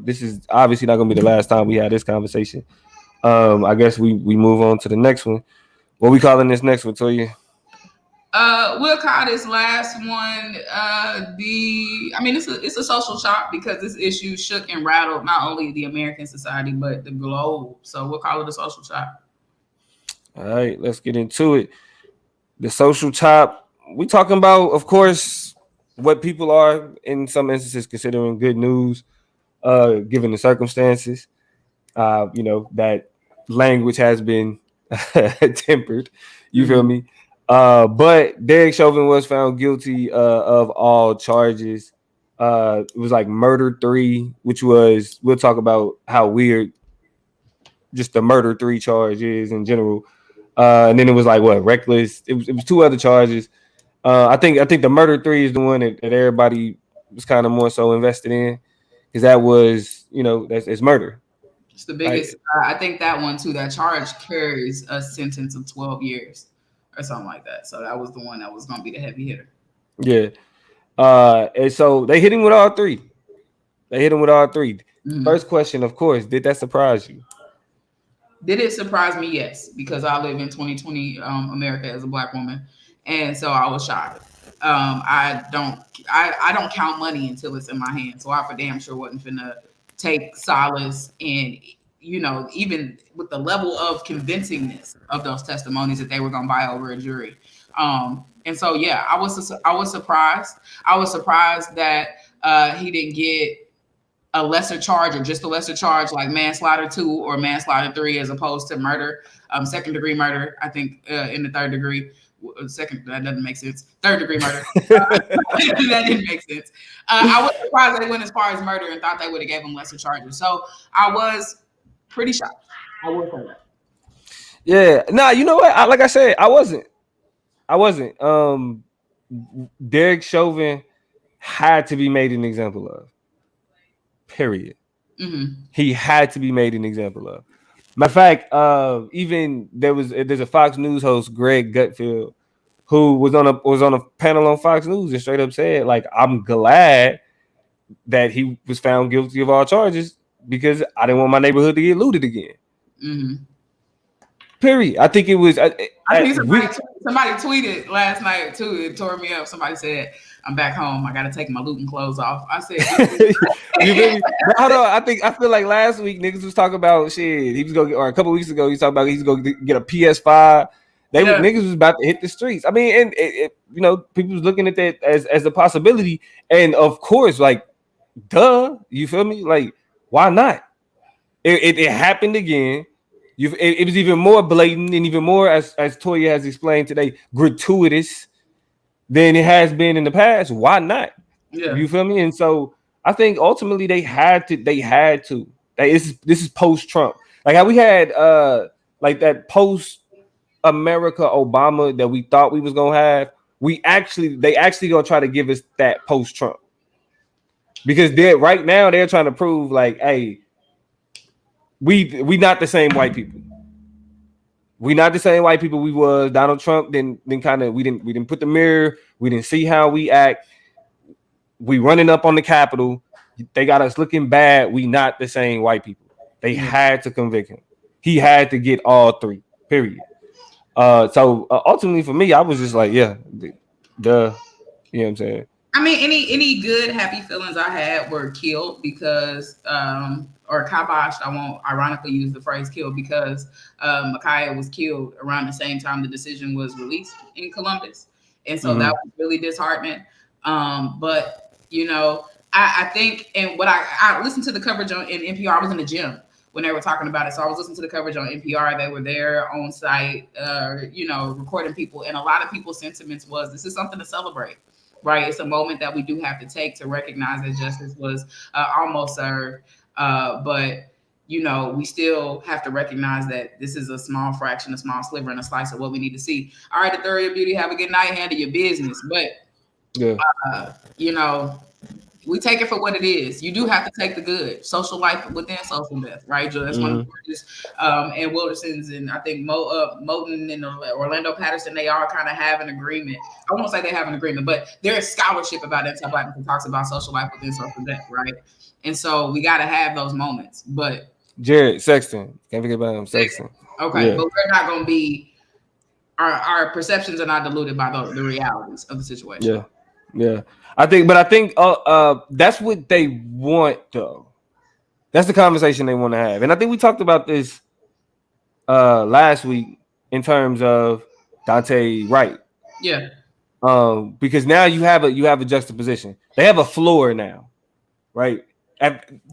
this is obviously not going to be the last time we have this conversation. I guess we move on to the next one. What we calling this next one, Toya? We'll call this last one it's a social shock because this issue shook and rattled not only the American society but the globe. So we'll call it a social shock. All right, let's get into it. The social chop. We talking about, of course, what people are in some instances considering good news, given the circumstances. That language has been tempered. You feel me? But Derek Chauvin was found guilty of all charges. It was like murder 3, which was, we'll talk about how weird just the murder 3 charge is in general. And then it was like reckless. It was 2 other charges. I think the murder 3 is the one that everybody was kind of more so invested in because that was, it's murder. It's the biggest. I think that one too. That charge carries a sentence of 12 years or something like that. So that was the one that was going to be the heavy hitter. Yeah. And so they hit him with all 3. Mm-hmm. First question, of course, did that surprise you? Did it surprise me? Yes, because I live in 2020 America as a Black woman. And so I was shocked. I don't count money until it's in my hand. So I for damn sure wasn't finna take solace in, even with the level of convincingness of those testimonies that they were gonna buy over a jury. And so yeah, I was surprised. I was surprised that he didn't get a lesser charge or just a lesser charge like manslaughter 2 or manslaughter 3 as opposed to murder, second degree murder. I think in the third degree. Second, that doesn't make sense. Third degree murder. That didn't make sense. I was surprised they went as far as murder and thought they would have gave him lesser charges. So I was pretty shocked. I will say that. Yeah. Nah, you know what? Like I said, I wasn't. Derek Chauvin had to be made an example of. Period. Mm-hmm. He had to be made an example of. Matter of fact, even there's a Fox News host, Greg Gutfeld, who was on a panel on Fox News and straight up said, like, I'm glad that he was found guilty of all charges because I didn't want my neighborhood to get looted again. Mm-hmm. Period. I think it was. I think somebody tweeted last night too. It tore me up. Somebody said, "I'm back home. I got to take my looting clothes off." I said, "You feel me?" Hold on. I feel like last week niggas was talking about shit. He was going, or a couple weeks ago, he was talking about he's going to get a PS5. Niggas was about to hit the streets. I mean, and people was looking at that as a possibility, and of course, like, duh. You feel me? Like, why not? It happened again. It was even more blatant and even more, as Toya has explained today, gratuitous than it has been in the past. Why not? Yeah. You feel me? And so I think ultimately they had to. This is post-Trump. Like how we had like that post America Obama that we thought we was gonna have. They actually gonna try to give us that post Trump, because right now they're trying to prove like, hey, we not the same white people. We not the same white people we was. Donald Trump then kind of we didn't put the mirror. We didn't see how we act. We running up on the Capitol. They got us looking bad. We not the same white people. They had to convict him. He had to get all three. Period. So ultimately for me, I was just like, yeah, you know what I'm saying? I mean, any good happy feelings I had were killed because or kiboshed. I won't ironically use the phrase killed because Makiyah was killed around the same time the decision was released in Columbus. And so that was really disheartening. But you know, I think, and what I listened to the coverage in NPR. I was in the gym when they were talking about it. So I was listening to the coverage on NPR. They were there on site, you know, recording people. And a lot of people's sentiments was, this is something to celebrate, right? It's a moment that we do have to take to recognize that justice was almost served. But, you know, we still have to recognize that this is a small fraction, a small sliver, and a slice of what we need to see. All right, Ethereal Beauty, have a good night, handle your business. But, you know, we take it for what it is. You do have to take the good. Social life within social death, right, Joe? That's one of the words. And Wilderson's and I think Moten and Orlando Patterson, they all kind of have an agreement. I won't say they have an agreement, but there is scholarship about anti-Blackness that talks about social life within social death, right? And so we got to have those moments. But Jared Sexton, can't forget about him, Sexton. Okay, but we're not going to be. Our perceptions are not diluted by the realities of the situation. Yeah. I think that's what they want, though. That's the conversation they want to have. And I think we talked about this last week in terms of Dante Wright. Yeah. Because now you have a juxtaposition. They have a floor now, right?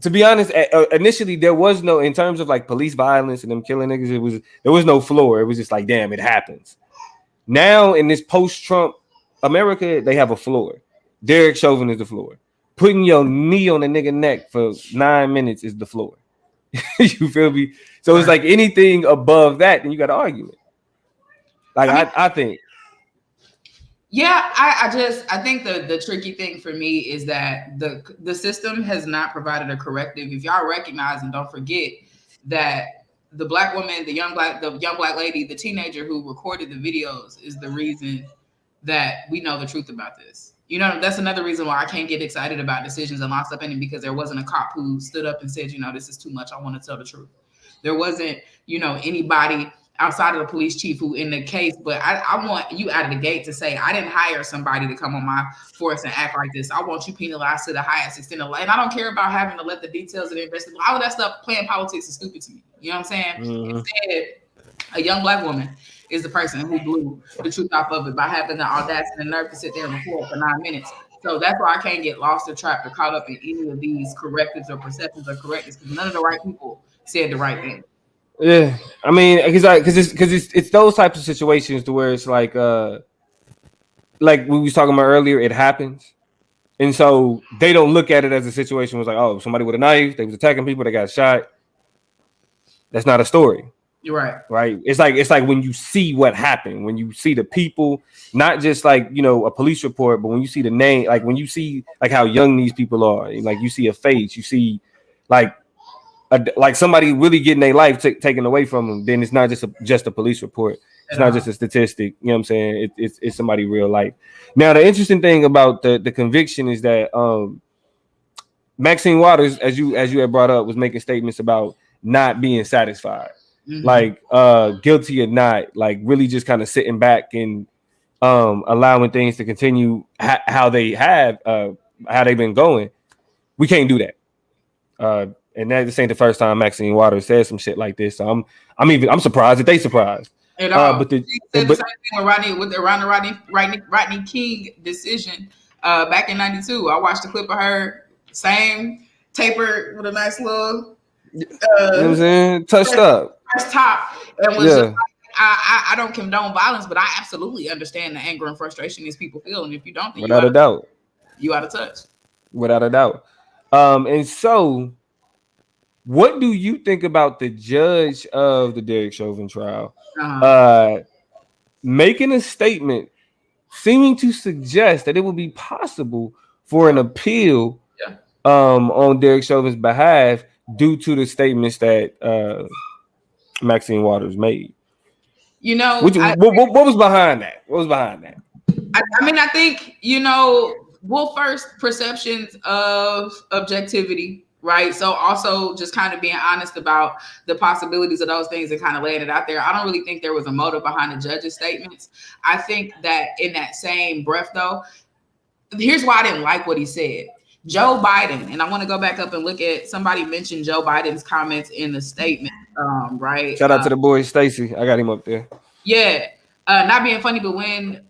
To be honest, initially there was no, in terms of like police violence and them killing niggas, there was no floor. It was just like, damn, it happens. Now in this post-Trump America, they have a floor. Derek Chauvin is the floor. Putting your knee on a nigga neck for 9 minutes is the floor. You feel me? So it's like anything above that, then you got an argument. Like I think. Yeah, I think the tricky thing for me is that the system has not provided a corrective. If y'all recognize and don't forget that the black woman, the young black lady, the teenager who recorded the videos is the reason that we know the truth about this. You know, that's another reason why I can't get excited about decisions and locks up ending, because there wasn't a cop who stood up and said, you know, this is too much. I want to tell the truth. There wasn't, you know, anybody outside of the police chief who in the case, but I want you out of the gate to say, I didn't hire somebody to come on my force and act like this. I want you penalized to the highest extent of life. And I don't care about having to let the details of the investigation. All of that stuff, playing politics is stupid to me. You know what I'm saying? Instead, a young black woman is the person who blew the truth off of it by having the audacity and nerve to sit there and record for 9 minutes. So that's why I can't get lost or trapped or caught up in any of these correctives or perceptions or correctness, because none of the right people said the right thing. Yeah, I mean, because it's those types of situations to where it's like we was talking about earlier, it happens, and so they don't look at it as a situation was like, oh, somebody with a knife, they was attacking people, they got shot. That's not a story. You're right. Right. It's like when you see what happened, when you see the people, not just like, you know, a police report, but when you see the name, like when you see like how young these people are, like you see a face, you see like somebody really getting their life taken away from them, then it's not just a police report. It's not just a statistic. You know what I'm saying? It's somebody real life. Now, the interesting thing about the conviction is that Maxine Waters, as you had brought up, was making statements about not being satisfied. Like guilty or not, like really just kind of sitting back and allowing things to continue how they've been going. We can't do that. And that this ain't the first time Maxine Waters said some shit like this. So I'm surprised that they surprised. And she said the same thing with the Rodney King decision back in '92. I watched a clip of her, same taper with a nice little you know what I'm saying? Touched up. Top, and was just like, I don't condone violence, but I absolutely understand the anger and frustration these people feel. And if you don't, then without a doubt, you out of touch. Without a doubt. And so What do you think about the judge of the Derek Chauvin trial making a statement seeming to suggest that it would be possible for an appeal on Derek Chauvin's behalf due to the statements that Maxine Waters made? You know, what was behind that? What was behind that? I mean, I think, first, perceptions of objectivity, right? So also just kind of being honest about the possibilities of those things and kind of laying it out there. I don't really think there was a motive behind the judge's statements. I think that in that same breath, though, here's why I didn't like what he said. Joe Biden, and I want to go back up and look at, somebody mentioned Joe Biden's comments in the statement, right? Shout out to the boy Stacey. I got him up there. Yeah. Not being funny, but when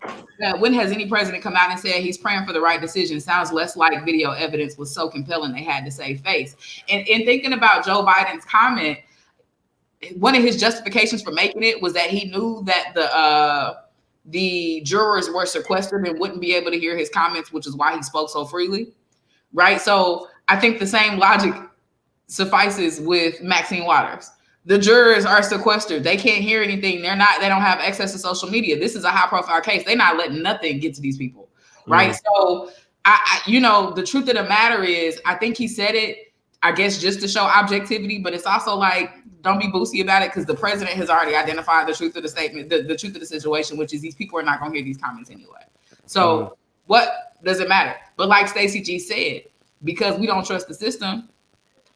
has any president come out and said he's praying for the right decision? Sounds less like video evidence was so compelling they had to save face. And in thinking about Joe Biden's comment, one of his justifications for making it was that he knew that the jurors were sequestered and wouldn't be able to hear his comments, which is why he spoke so freely, right? So I think the same logic suffices with Maxine Waters. The jurors are sequestered. They can't hear anything. They don't have access to social media. This is a high profile case. They're not letting nothing get to these people. Right. So the truth of the matter is, I think he said it, I guess, just to show objectivity, but it's also like, don't be boosty about it, because the president has already identified the truth of the statement, the truth of the situation, which is these people are not going to hear these comments anyway. So what does it matter? But like Stacey G said, because we don't trust the system,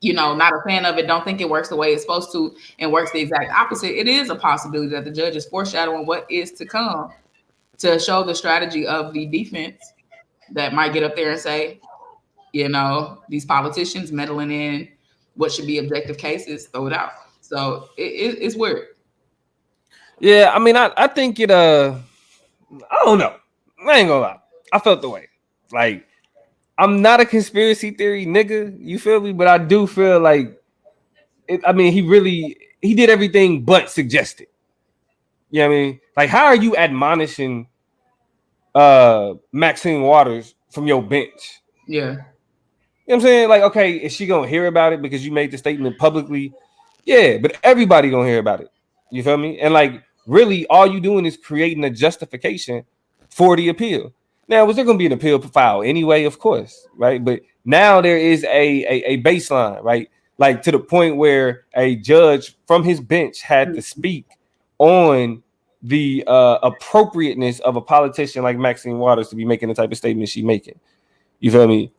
not a fan of it, don't think it works the way it's supposed to, and works the exact opposite, it is a possibility that the judge is foreshadowing what is to come to show the strategy of the defense that might get up there and say, these politicians meddling in what should be objective cases, throw it out. So it's weird. Yeah, I mean, I think it, I don't know. I ain't gonna lie. I felt the way. Like, I'm not a conspiracy theory nigga, you feel me? But I do feel like, he did everything but suggested. You know what I mean? Like, how are you admonishing Maxine Waters from your bench? Yeah. You know what I'm saying? Like, okay, is she gonna hear about it because you made the statement publicly? Yeah, but everybody gonna hear about it. You feel me? And like, really, all you doing is creating a justification for the appeal. Now, was there going to be an appeal file anyway? Of course, right? But now there is a baseline, right? Like, to the point where a judge from his bench had to speak on the appropriateness of a politician like Maxine Waters to be making the type of statement she's making. You feel me?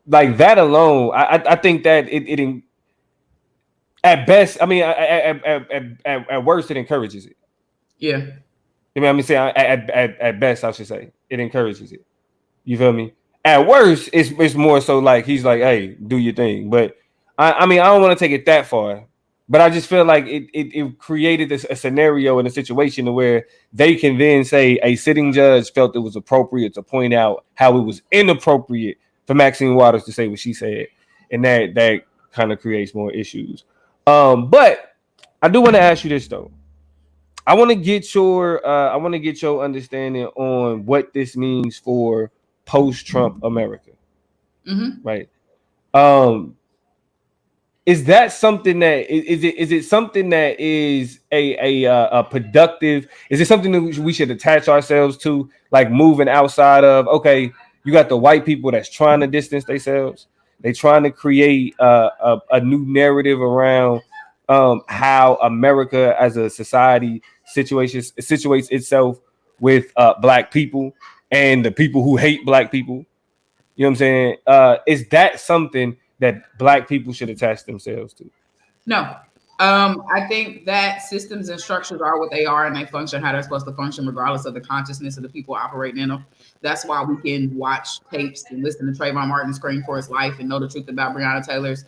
Like, that alone, I think that it at best, I mean, at worst, it encourages it. Yeah. You know what I'm saying? At best, I should say, it encourages it. You feel me? At worst, it's more so like he's like, hey, do your thing. But I mean, I don't want to take it that far. But I just feel like it created a scenario and a situation where they can then say a sitting judge felt it was appropriate to point out how it was inappropriate for Maxine Waters to say what she said, and that kind of creates more issues. But I do want to ask you this though. I want to get your understanding on what this means for post-Trump America. Mm-hmm. Right? Is that something that is it something that is a productive? Is it something that we should attach ourselves to, like moving outside of? Okay, you got the white people that's trying to distance themselves. They're trying to create a new narrative around how America as a society situates itself with black people and the people who hate black people. You know what I'm saying? Is that something that black people should attach themselves to? No. I think that systems and structures are what they are, and they function how they're supposed to function, regardless of the consciousness of the people operating in them. That's why we can watch tapes and listen to Trayvon Martin scream for his life and know the truth about Breonna Taylor's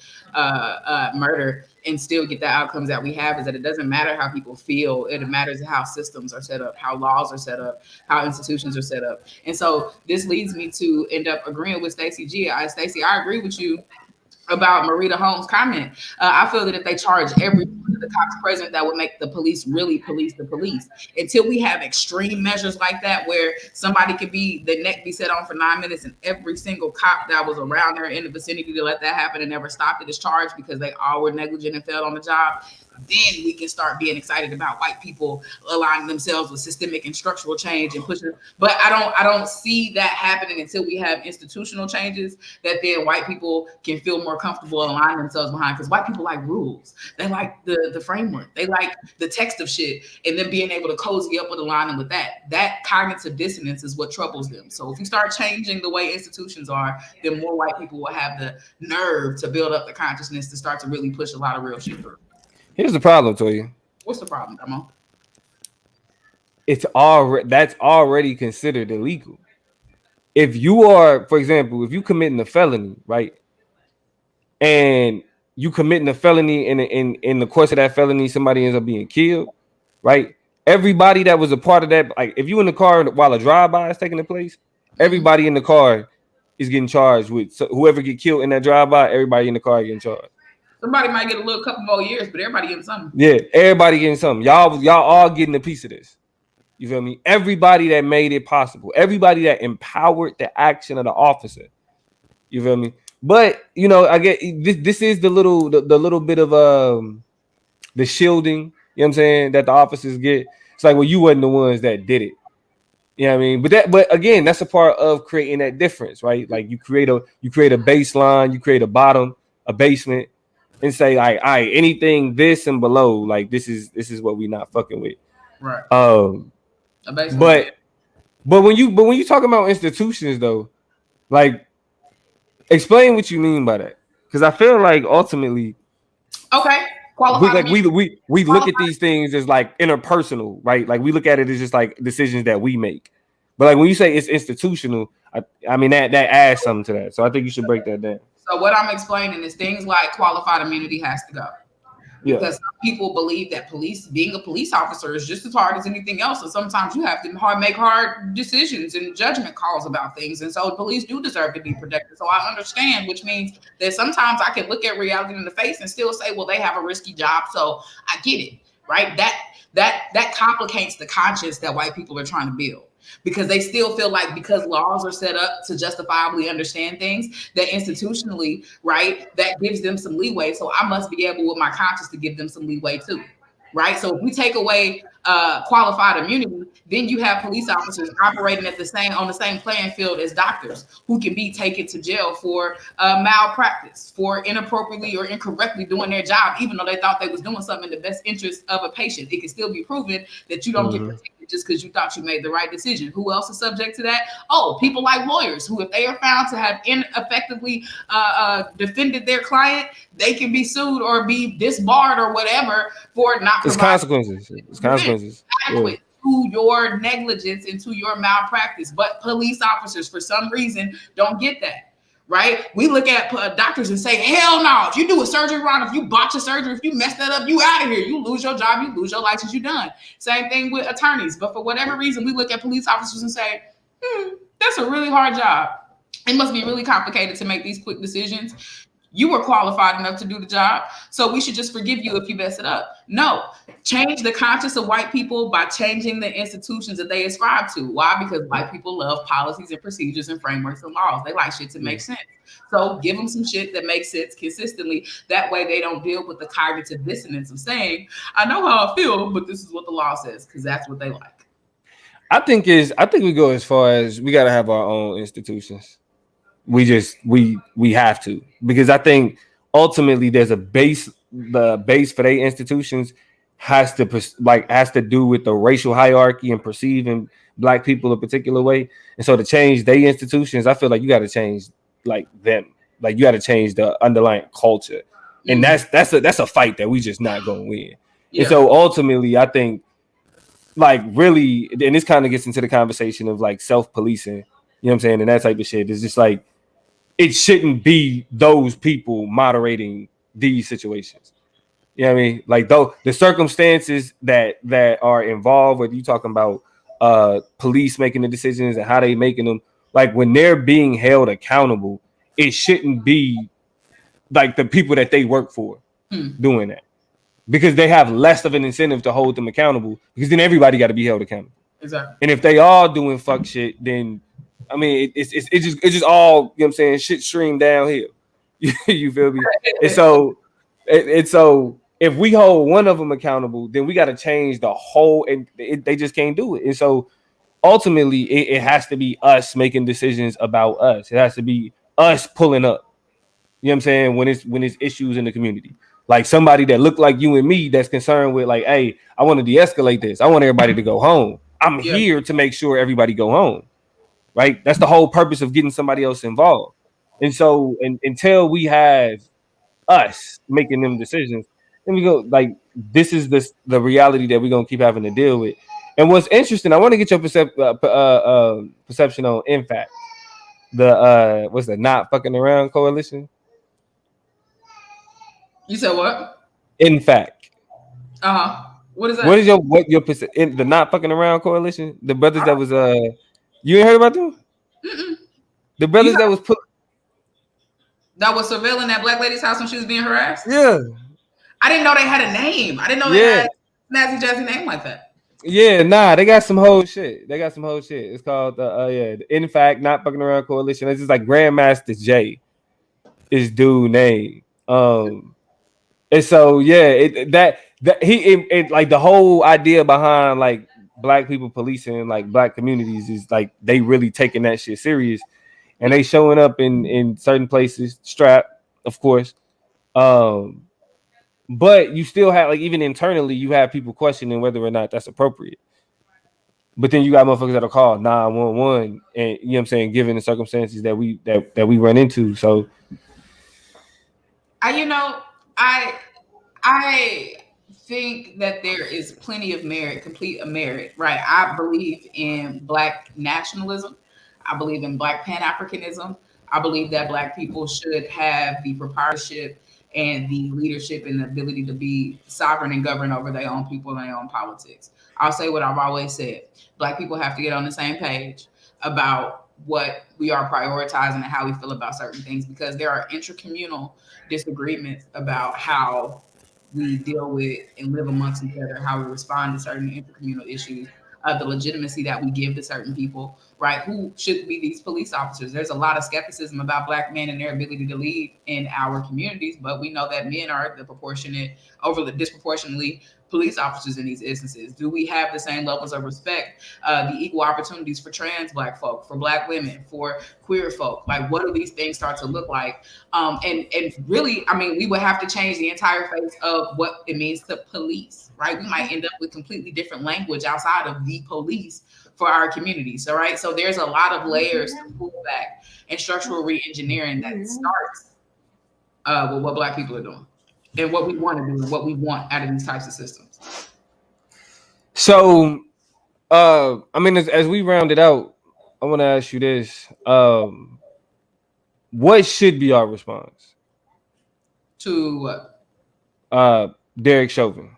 murder and still get the outcomes that we have. Is that it doesn't matter how people feel. It matters how systems are set up, how laws are set up, how institutions are set up. And so this leads me to end up agreeing with Stacey G. Stacey, I agree with you about Marita Holmes' comment. I feel that if they charge every one of the cops present, that would make the police really police the police. Until we have extreme measures like that, where somebody could be the neck be set on for 9 minutes, and every single cop that was around there in the vicinity to let that happen and never stopped it is charged because they all were negligent and failed on the job. Then we can start being excited about white people aligning themselves with systemic and structural change and pushing. But I don't see that happening until we have institutional changes that then white people can feel more comfortable aligning themselves behind. Because white people like rules. They like the framework. They like the text of shit, and then being able to cozy up with aligning with that. That cognitive dissonance is what troubles them. So if you start changing the way institutions are, then more white people will have the nerve to build up the consciousness to start to really push a lot of real shit through. Here's the problem, Toya. What's the problem, Damo? That's already considered illegal. If you are, for example, if you committing a felony, right, and you committing a felony, in the course of that felony, somebody ends up being killed, right? Everybody that was a part of that, like if you in the car while a drive-by is taking place, everybody in the car is getting charged with. So whoever get killed in that drive-by, everybody in the car getting charged. Somebody might get a little couple more years, but everybody getting something. Yeah, everybody getting something. Y'all all getting a piece of this. You feel me? Everybody that made it possible, everybody that empowered the action of the officer. You feel me? But you know, I get this is the little bit of the shielding. You know what I'm saying, that the officers get. It's like, well, you wasn't the ones that did it. You know what I mean? But again, that's a part of creating that difference, right? Like you create a baseline, you create a bottom, a basement. And say like, all right, anything this and below, like this is what we not fucking with. Right. But when you talk about institutions though, like explain what you mean by that. Because I feel like ultimately, okay, we look at these things as like interpersonal, right? Like we look at it as just like decisions that we make. But like when you say it's institutional, I mean that adds something to that. So I think you should break that down. So what I'm explaining is things like qualified immunity has to go. Yeah. Because some people believe that being a police officer is just as hard as anything else. And sometimes you have to make hard decisions and judgment calls about things. And so police do deserve to be protected. So I understand, which means that sometimes I can look at reality in the face and still say, well, they have a risky job. So I get it, right? That complicates the conscience that white people are trying to build. Because they still feel like because laws are set up to justifiably understand things, that institutionally, right, that gives them some leeway. So I must be able with my conscience to give them some leeway too, right? So if we take away qualified immunity, then you have police officers operating on the same playing field as doctors who can be taken to jail for malpractice, for inappropriately or incorrectly doing their job, even though they thought they was doing something in the best interest of a patient. It can still be proven that you don't get protected just because you thought you made the right decision. Who else is subject to that? Oh, people like lawyers who, if they are found to have ineffectively defended their client, they can be sued or be disbarred or whatever for not providing consequences. It's consequences. Adequate to your negligence and to your malpractice. But police officers, for some reason, don't get that. Right? We look at doctors and say, hell no, if you do a surgery wrong, if you botch a surgery, if you mess that up, you out of here. You lose your job, you lose your license, you done. Same thing with attorneys. But for whatever reason, we look at police officers and say, that's a really hard job. It must be really complicated to make these quick decisions. You were qualified enough to do the job, so we should just forgive you if you mess it up. No, change the conscience of white people by changing the institutions that they ascribe to. Why? Because white people love policies and procedures and frameworks and laws. They like shit to make sense. So give them some shit that makes sense consistently. That way they don't deal with the cognitive dissonance of saying, I know how I feel, but this is what the law says, because that's what they like. I think we go as far as we got to have our own institutions. We have to, because I think ultimately there's a base. The base for their institutions has to do with the racial hierarchy and perceiving black people a particular way. And so to change their institutions, I feel like you got to change like them. Like you got to change the underlying culture, and that's a fight that we just not gonna win. Yeah. And so ultimately, I think like really, and this kind of gets into the conversation of like self-policing. You know what I'm saying? And that type of shit. It's just like, it shouldn't be those people moderating these situations. You know what I mean? Like though the circumstances that are involved, whether you talking about police making the decisions and how they making them, like when they're being held accountable, it shouldn't be like the people that they work for doing that, because they have less of an incentive to hold them accountable, because then everybody got to be held accountable. Exactly. And if they all doing fuck shit, then I mean it's just all, you know what I'm saying, shit stream downhill. You feel me? And so if we hold one of them accountable, then we got to change the whole, and they just can't do it. And so ultimately it has to be us making decisions about us. It has to be us pulling up. You know what I'm saying? When it's issues in the community, like somebody that look like you and me that's concerned with, like, hey, I want to de-escalate this. I want everybody to go home. I'm here to make sure everybody go home. Right? That's the whole purpose of getting somebody else involved. And so until we have us making them decisions, then we go, like, this is the reality that we're gonna keep having to deal with. And what's interesting, I want to get your perception on InFact, the what's the Not Fucking Around Coalition. You said what? InFact. What is that? What your percent? The Not Fucking Around Coalition? The brothers that was you ain't heard about them? Mm-mm. The brothers that was surveilling that black lady's house when she was being harassed? Yeah. I didn't know they had a name. I didn't know they had a snazzy jazzy name like that. Yeah, nah, they got some whole shit. It's called the InFact Not Fucking Around Coalition. It's just like Grandmaster J is dude name. And so like the whole idea behind like black people policing like black communities is like they really taking that shit serious, and they showing up in certain places strapped, of course. But you still have, like, even internally, you have people questioning whether or not that's appropriate. But then you got motherfuckers that'll call 911, and you know what I'm saying, given the circumstances that we run into. So I think that there is plenty of complete merit, right? I believe in black nationalism. I believe in black Pan-Africanism. I believe that black people should have the proprietorship and the leadership and the ability to be sovereign and govern over their own people and their own politics. I'll say what I've always said. Black people have to get on the same page about what we are prioritizing and how we feel about certain things, because there are intercommunal disagreements about how we deal with and live amongst each other, how we respond to certain intercommunal issues, the legitimacy that we give to certain people, right? Who should be these police officers? There's a lot of skepticism about black men and their ability to lead in our communities, but we know that men are disproportionately police officers in these instances. Do we have the same levels of respect, the equal opportunities for trans black folk, for black women, for queer folk? Like, what do these things start to look like? And really, I mean, we would have to change the entire face of what it means to police, right? We might end up with completely different language outside of the police for our communities, all right? So there's a lot of layers to pull back and structural re-engineering that starts with what black people are doing and what we want to do and what we want out of these types of systems. So, I mean, as we round it out, I want to ask you this. What should be our response? To what? Derek Chauvin.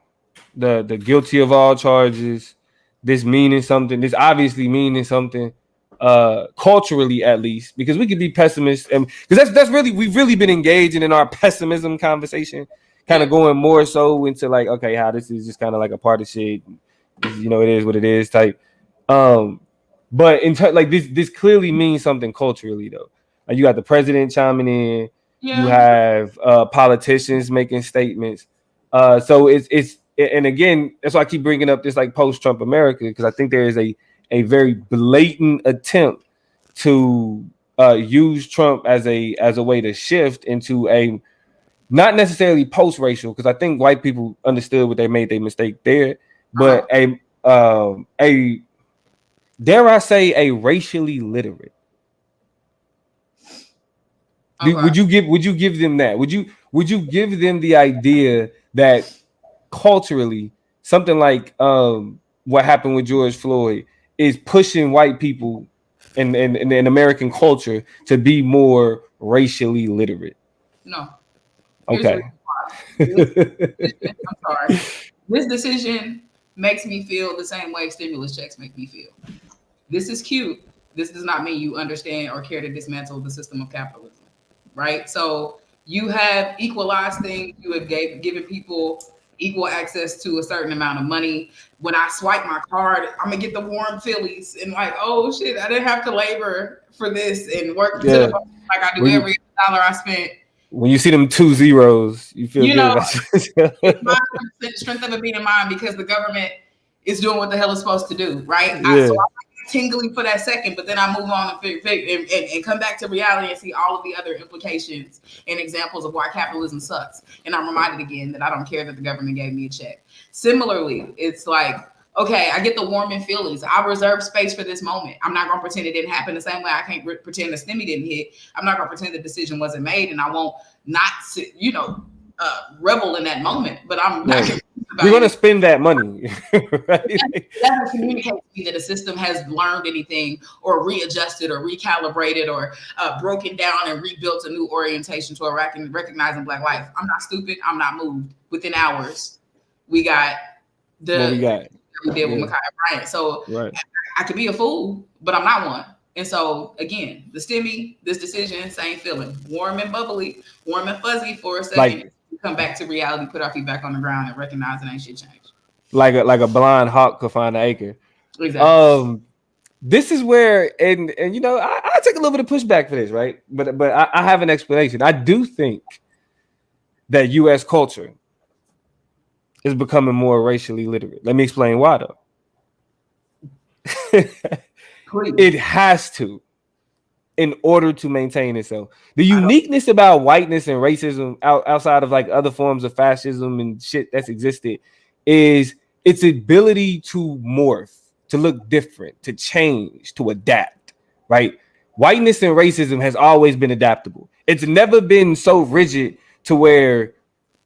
The guilty of all charges. This meaning something. This obviously meaning something. Culturally, at least, because we could be pessimists, and because that's really, we've really been engaging in our pessimism conversation, kind of going more so into like, okay, how this is just kind of like a part of shit, you know, it is what it is type. But like this clearly means something culturally though. Like you got the president chiming in, you have politicians making statements. So it's and again, that's why I keep bringing up this like post-Trump America, because I think there is a very blatant attempt to use Trump as a way to shift into a not necessarily post-racial, because I think white people understood what they made their mistake there, but a dare I say a racially literate. Okay. Would you give them that? Would you give them the idea that culturally something like what happened with George Floyd is pushing white people and American culture to be more racially literate? No. Okay. I'm sorry. This decision makes me feel the same way stimulus checks make me feel. This is cute. This does not mean you understand or care to dismantle the system of capitalism, right? So You have equalized things. You have given people equal access to a certain amount of money. When I swipe my card, I'm gonna get the warm feelies and like, oh shit, I didn't have to labor for this and work to the bone like I do every dollar I spent. When you see them 2 zeros, you feel good about it's my strength of it being mine because the government is doing what the hell it's supposed to do, right? Yeah. So I'm tingling for that second, but then I move on and come back to reality and see all of the other implications and examples of why capitalism sucks. And I'm reminded again that I don't care that the government gave me a check. Similarly, it's like, okay, I get the warm and feelings. I reserve space for this moment. I'm not going to pretend it didn't happen the same way I can't pretend the stimmy didn't hit. I'm not going to pretend the decision wasn't made, and I won't not, rebel in that moment. But I'm not. You're going to spend that money. Right? That doesn't communicate to me that a system has learned anything or readjusted or recalibrated or broken down and rebuilt a new orientation to recognizing Black life. I'm not stupid. I'm not moved. Within hours, we got we did with Makiyah Bryant. So I could be a fool, but I'm not one. And so again, the stimmy, this decision, same feeling, warm and bubbly, warm and fuzzy for a second. Come back to reality, put our feet back on the ground, and recognize it ain't shit changed. Like a blind hawk could find an acre. Exactly. This is where, and I take a little bit of pushback for this, right? But I have an explanation. I do think that U.S. culture is becoming more racially literate. Let me explain why, though. It has to, in order to maintain itself. The uniqueness about whiteness and racism outside of like other forms of fascism and shit that's existed is its ability to morph, to look different, to change, to adapt, right? Whiteness and racism has always been adaptable. It's never been so rigid to where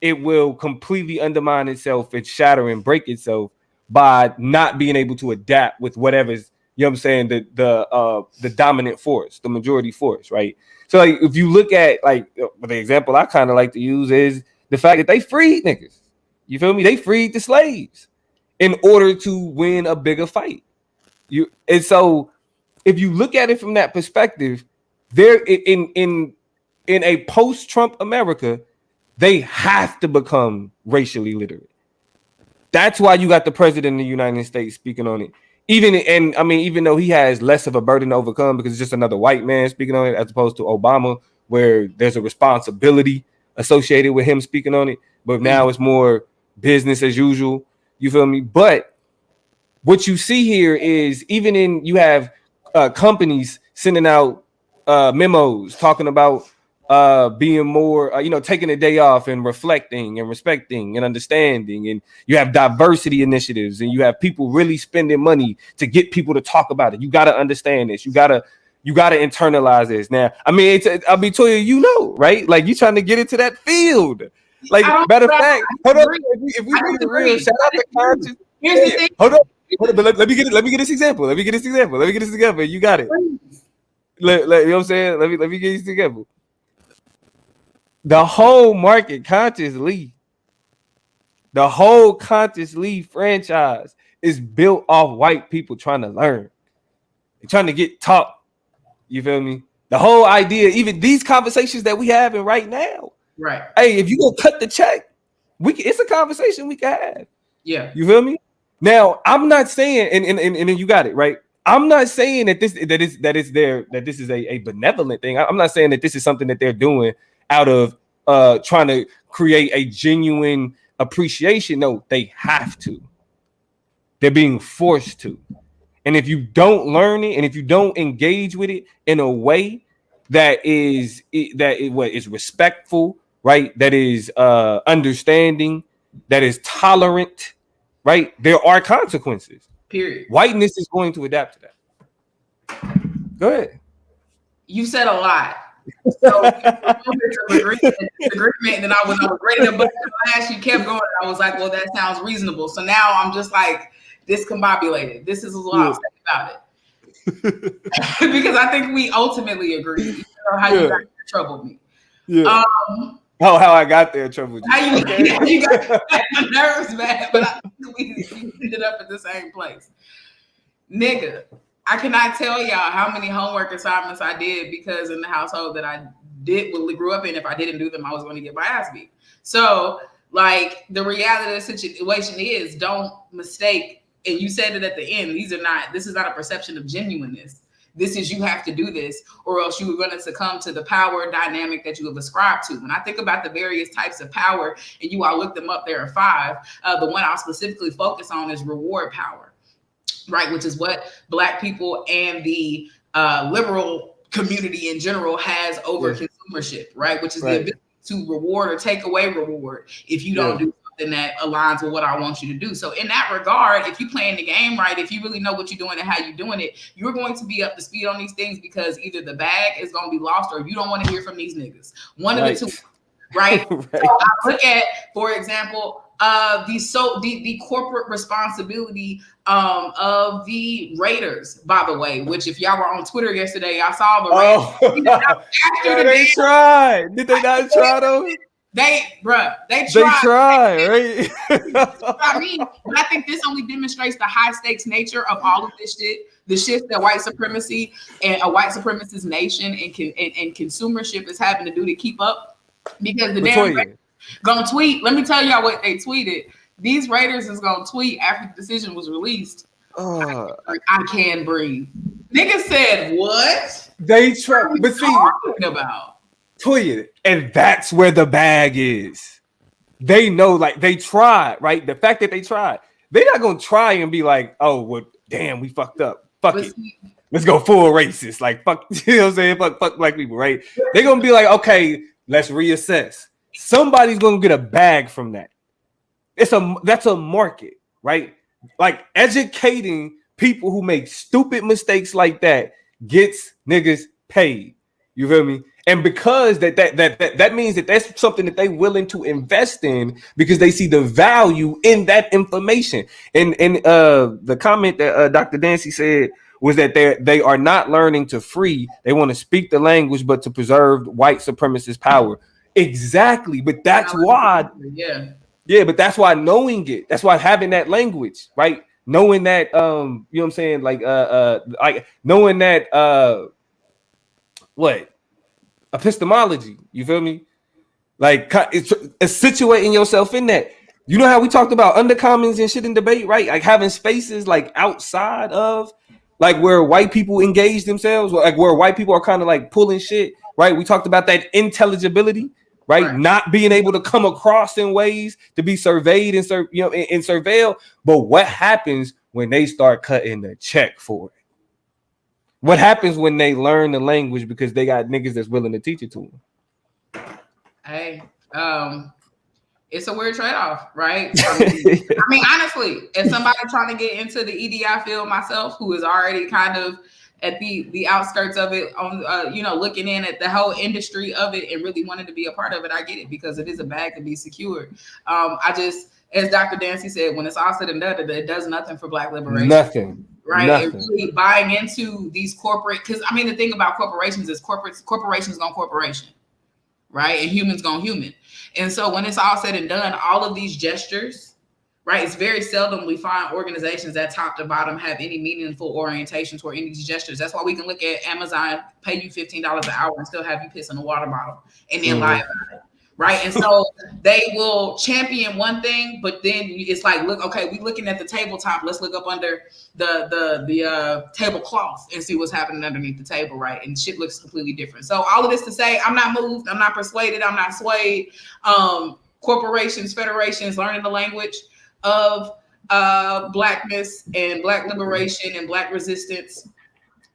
it will completely undermine itself and shatter and break itself by not being able to adapt with whatever's, you know what I'm saying, the dominant force, the majority force, right? So like, if you look at like the example I kind of like to use is the fact that they freed niggas. You feel me? They freed the slaves in order to win a bigger fight. And so if you look at it from that perspective, they're in a post-Trump America, they have to become racially literate. That's why you got the president of the United States speaking on it. Even though he has less of a burden to overcome because it's just another white man speaking on it as opposed to Obama, where there's a responsibility associated with him speaking on it. But now it's more business as usual. You feel me? But what you see here is you have companies sending out memos talking about being more, taking a day off and reflecting and respecting and understanding. And you have diversity initiatives and you have people really spending money to get people to talk about it. You got to understand this. You got to internalize this. Now, I mean, I'll be telling you, right? Like you trying to get into that field. Like, matter of fact, hold on. If we be real, shout out to conscious. Here's the thing. Hold on. But let me get this example. You got it. You know what I'm saying? Let me get this example. The whole market consciously, the whole consciously franchise is built off white people trying to learn. They're trying to get taught. You feel me? The whole idea, even these conversations that we having right now. Right. Hey, if you gonna cut the check, it's a conversation we can have. Yeah. You feel me? Now, I'm not saying, and you got it, right? I'm not saying that this is a benevolent thing. I'm not saying that this is something that they're doing out of trying to create a genuine appreciation. No, they have to. They're being forced to. And if you don't learn it, and if you don't engage with it in a way that is respectful, right? That is understanding, that is tolerant, right? There are consequences. Period. Whiteness is going to adapt to that. Go ahead. You said a lot. So agreement, and I was ready to bust the you kept going. I was like, well, that sounds reasonable. So now I'm just like discombobulated. This is what I'm saying about it. Because I think we ultimately agree. You know how you got there troubled me. Yeah. How I got there troubled you. How you got my nerves bad, but I think we ended up at the same place. Nigga, I cannot tell y'all how many homework assignments I did because in the household that I grew up in. If I didn't do them, I was going to get my ass beat. So, like, the reality of the situation is, don't mistake. And you said it at the end. This is not a perception of genuineness. This is, you have to do this, or else you are going to succumb to the power dynamic that you have ascribed to. When I think about the various types of power, and you all look them up, there are 5. The one I'll specifically focus on is reward power, right? Which is what Black people and the liberal community in general has over consumership, right? Which is the ability to reward or take away reward if you don't do something that aligns with what I want you to do. So in that regard, if you're playing the game right, if you really know what you're doing and how you're doing it, you're going to be up to speed on these things, because either the bag is going to be lost or you don't want to hear from these niggas. One of the two, right? So I look at, for example, the corporate responsibility of the Raiders, by the way, which if y'all were on Twitter yesterday, I saw the Raiders. They tried. Did they not try though? They tried. They tried, right? I mean, but I think this only demonstrates the high stakes nature of all of this shit. The shift that white supremacy and a white supremacist nation and consumership is having to do to keep up, because the damn gonna tweet. Let me tell y'all what they tweeted. These Raiders is gonna tweet after the decision was released. I can breathe. Niggas said what? They tried, but see, talking about. Toya, and that's where the bag is. They know, like, they tried, right? The fact that they tried, they're not gonna try and be like, oh, well, damn, we fucked up. Fuck it. Let's go full racist. Like, fuck, you know what I'm saying? Fuck Black people, right? They're gonna be like, okay, let's reassess. Somebody's gonna get a bag from that. That's a market, right? Like, educating people who make stupid mistakes like that gets niggas paid. You feel me? And because that means that that's something that they're willing to invest in, because they see the value in that information. And the comment that Dr. Dancy said was that they are not learning to free. They want to speak the language, but to preserve white supremacist power. Exactly. But that's why. Yeah. But that's why knowing it. That's why having that language, right? Knowing that, you know what I'm saying? Like knowing that, what? Epistemology, you feel me? Like, it's situating yourself in that. You know how we talked about undercommons and shit in debate, right? Like having spaces like outside of, like, where white people engage themselves, like where white people are kind of like pulling shit, right? We talked about that intelligibility, right? Not being able to come across in ways to be surveyed and surveilled. But what happens when they start cutting the check for it? What happens when they learn the language because they got niggas that's willing to teach it to them? Hey, it's a weird trade-off, right? I mean, honestly, as somebody trying to get into the EDI field myself, who is already kind of at the outskirts of it, on looking in at the whole industry of it and really wanting to be a part of it, I get it, because it is a bag to be secured. As Dr. Dancy said, when it's all said and done, it does nothing for Black liberation. Nothing. Right, Nothing. and really buying into these corporate, because I mean the thing about corporations is corporations gone corporation, right, and humans gone human, and so when it's all said and done, all of these gestures, right, it's very seldom we find organizations that top to bottom have any meaningful orientation toward any of these gestures. That's why we can look at Amazon, pay you $15 an hour and still have you piss in a water bottle and then lie about it. Right. And so they will champion one thing, but then it's like, look, okay, we looking at the tabletop. Let's look up under the tablecloth and see what's happening underneath the table. Right. And shit looks completely different. So all of this to say, I'm not moved. I'm not persuaded. I'm not swayed. Corporations, federations, learning the language of Blackness and Black liberation and Black resistance.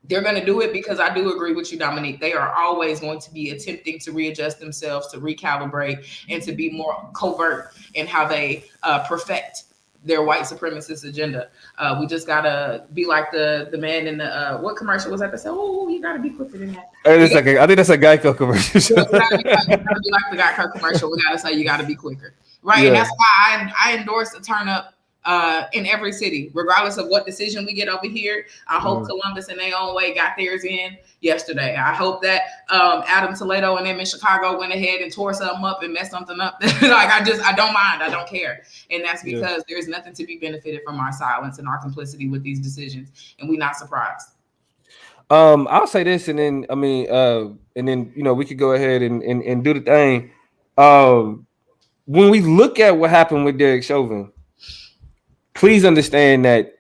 They're going to do it because I do agree with you, Dominique. They are always going to be attempting to readjust themselves, to recalibrate, and to be more covert in how they perfect their white supremacist agenda. We just got to be like the man in the, what commercial was that? They said, oh, you got to be quicker than that. I think that's a Geico commercial. You got to be like the Geico commercial. We got to say you got to be quicker. Right. Yeah. And that's why I endorse the turn up in every city, regardless of what decision we get over here. I hope Columbus in their own way got theirs in yesterday. I hope that Adam Toledo and them in Chicago went ahead and tore something up and messed something up. Like I don't mind. I don't care. And that's because there's nothing to be benefited from our silence and our complicity with these decisions. And we're not surprised. I'll say this, and then we could go ahead and do the thing. When we look at what happened with Derek Chauvin, please understand that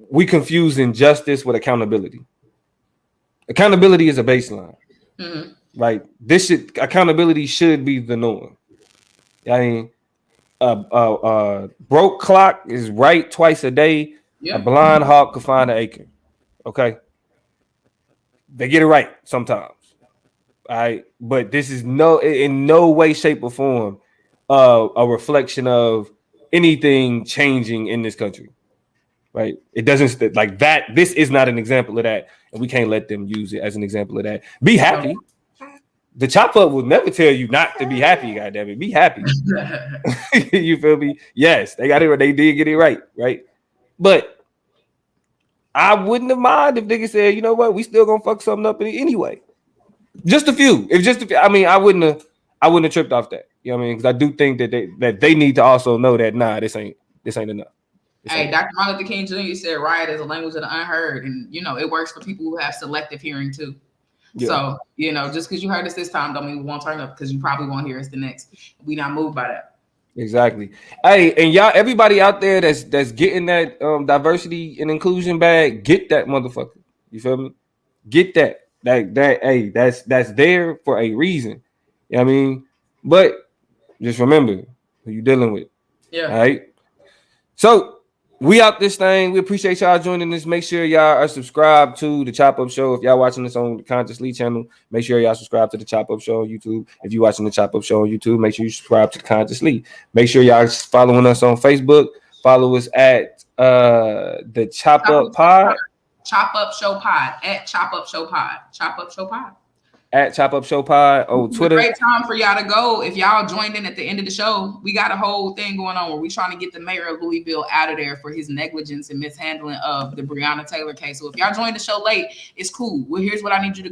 we confuse injustice with accountability. Accountability is a baseline, right? Accountability should be the norm. I mean, broke clock is right twice a day. Yep. A blind hawk could find an acre. Okay, they get it right sometimes. All right, but this is in no way, shape, or form a reflection of anything changing in this country. Right? It doesn't like that. This is not an example of that, and we can't let them use it as an example of that. Be happy. The chop up will never tell you not to be happy. Goddamn it, be happy. You feel me? Yes, they got it. They did get it right, right? But I wouldn't have mind if niggas said, you know what, we still gonna fuck something up anyway. Just a few. I mean, I wouldn't have tripped off that. You know what I mean? Because I do think that they need to also know that this ain't enough. Hey, Dr. Martin Luther King Jr. said riot is a language of the unheard, and it works for people who have selective hearing too. Yeah. So just because you heard us this time don't mean we won't turn up, because you probably won't hear us the next. We not moved by that. Exactly. Hey, and y'all, everybody out there that's getting that diversity and inclusion bag, get that motherfucker. You feel me? Get that. Hey, that's there for a reason. You know what I mean? But just remember who you dealing with. Yeah. All right. So we out this thing. We appreciate y'all joining us. Make sure y'all are subscribed to the Chop Up Show. If y'all watching this on the Conscious Lee channel, make sure y'all subscribe to the Chop Up Show on YouTube. If you watching the Chop Up Show on YouTube, make sure you subscribe to the Conscious Lee. Make sure y'all following us on Facebook. Follow us at the Chop Up Pod. Chop Up Show Pod at Chop Up Show Pod. Chop Up Show Pod. At Chop Up Show Pod on Twitter. It's a great time for y'all to go. If y'all joined in at the end of the show, we got a whole thing going on where we're trying to get the mayor of Louisville out of there for his negligence and mishandling of the Breonna Taylor case. So if y'all joined the show late, it's cool. Well, here's what I need you to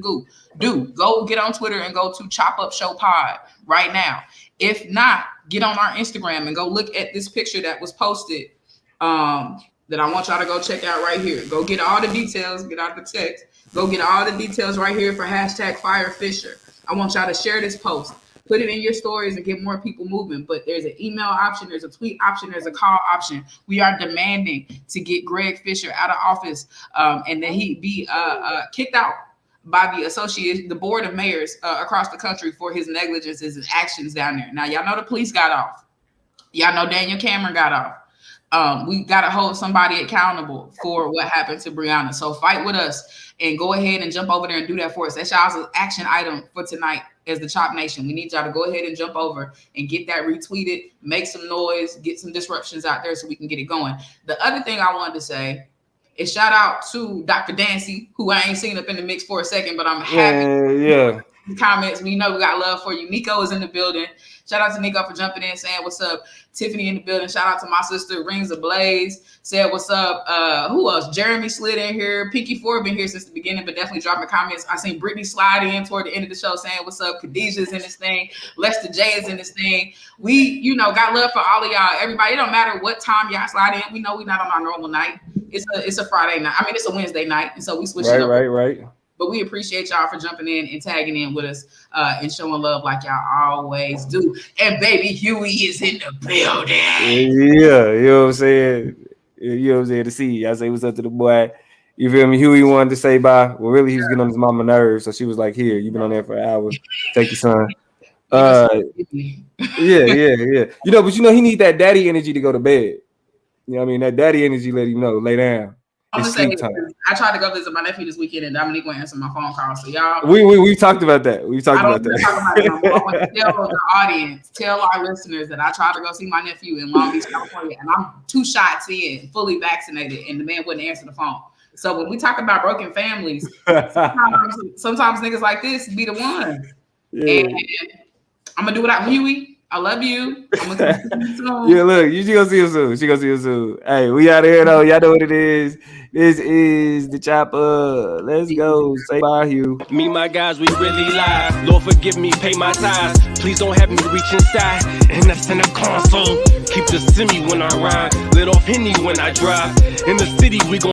do. Go get on Twitter and go to Chop Up Show Pod right now. If not, get on our Instagram and go look at this picture that was posted that I want y'all to go check out right here. Go get all the details, get out the text. Go get all the details right here for #FireFisher. I want y'all to share this post. Put it in your stories and get more people moving. But there's an email option, there's a tweet option, there's a call option. We are demanding to get Greg Fisher out of office and that he be kicked out by the board of mayors across the country for his negligences and actions down there. Now, y'all know the police got off. Y'all know Daniel Cameron got off. We got to hold somebody accountable for what happened to Breonna. So fight with us and go ahead and jump over there and do that for us. That's y'all's action item for tonight as the Chop Nation. We need y'all to go ahead and jump over and get that retweeted, make some noise, get some disruptions out there so we can get it going. The other thing I wanted to say is shout out to Dr. Dancy, who I ain't seen up in the mix for a second, but I'm happy. Yeah. Comments. We know we got love for you. Nico is in the building. Shout out to Nico for jumping in, saying what's up. Tiffany in the building. Shout out to my sister Rings Ablaze. Said what's up. Who else? Jeremy slid in here. Pinky Ford been here since the beginning, but definitely dropping comments. I seen Brittany slide in toward the end of the show saying what's up. Khadijah's in this thing. Lester J is in this thing. We, got love for all of y'all. Everybody, it don't matter what time y'all slide in. We know we're not on our normal night. It's a Friday night. I mean, it's a Wednesday night, and so we switch it up. Right. But we appreciate y'all for jumping in and tagging in with us and showing love like y'all always do. And baby Huey is in the building. Yeah, you know what I'm saying? To see you. I say what's up to the boy. You feel me? Huey wanted to say bye. Well, really, he was getting on his mama nerves. So she was like, here, you've been on there for an hour. Take your son. Yeah. But he need that daddy energy to go to bed. You know what I mean? That daddy energy let him know, lay down. I'm gonna say I tried to go visit my nephew this weekend, and Dominique won't answer my phone call. So y'all, we talked about that. I want to tell the audience, tell our listeners that I tried to go see my nephew in Long Beach, California, and I'm 2 shots in, fully vaccinated, and the man wouldn't answer the phone. So when we talk about broken families, sometimes niggas like this be the one. Yeah. And I'm gonna do it out Huey. I love you. I'm gonna see you soon. Yeah, look, you gonna see you soon. She gonna see you soon. Hey, we out here though. Y'all know what it is. This is the Chopper. Let's go. Say bye, Hugh. Me, my guys, we really live. Lord, forgive me, pay my tithes. Please don't have me reach inside. And that's in the console. Keep the semi when I ride. Let off Henny when I drive. In the city, we gon'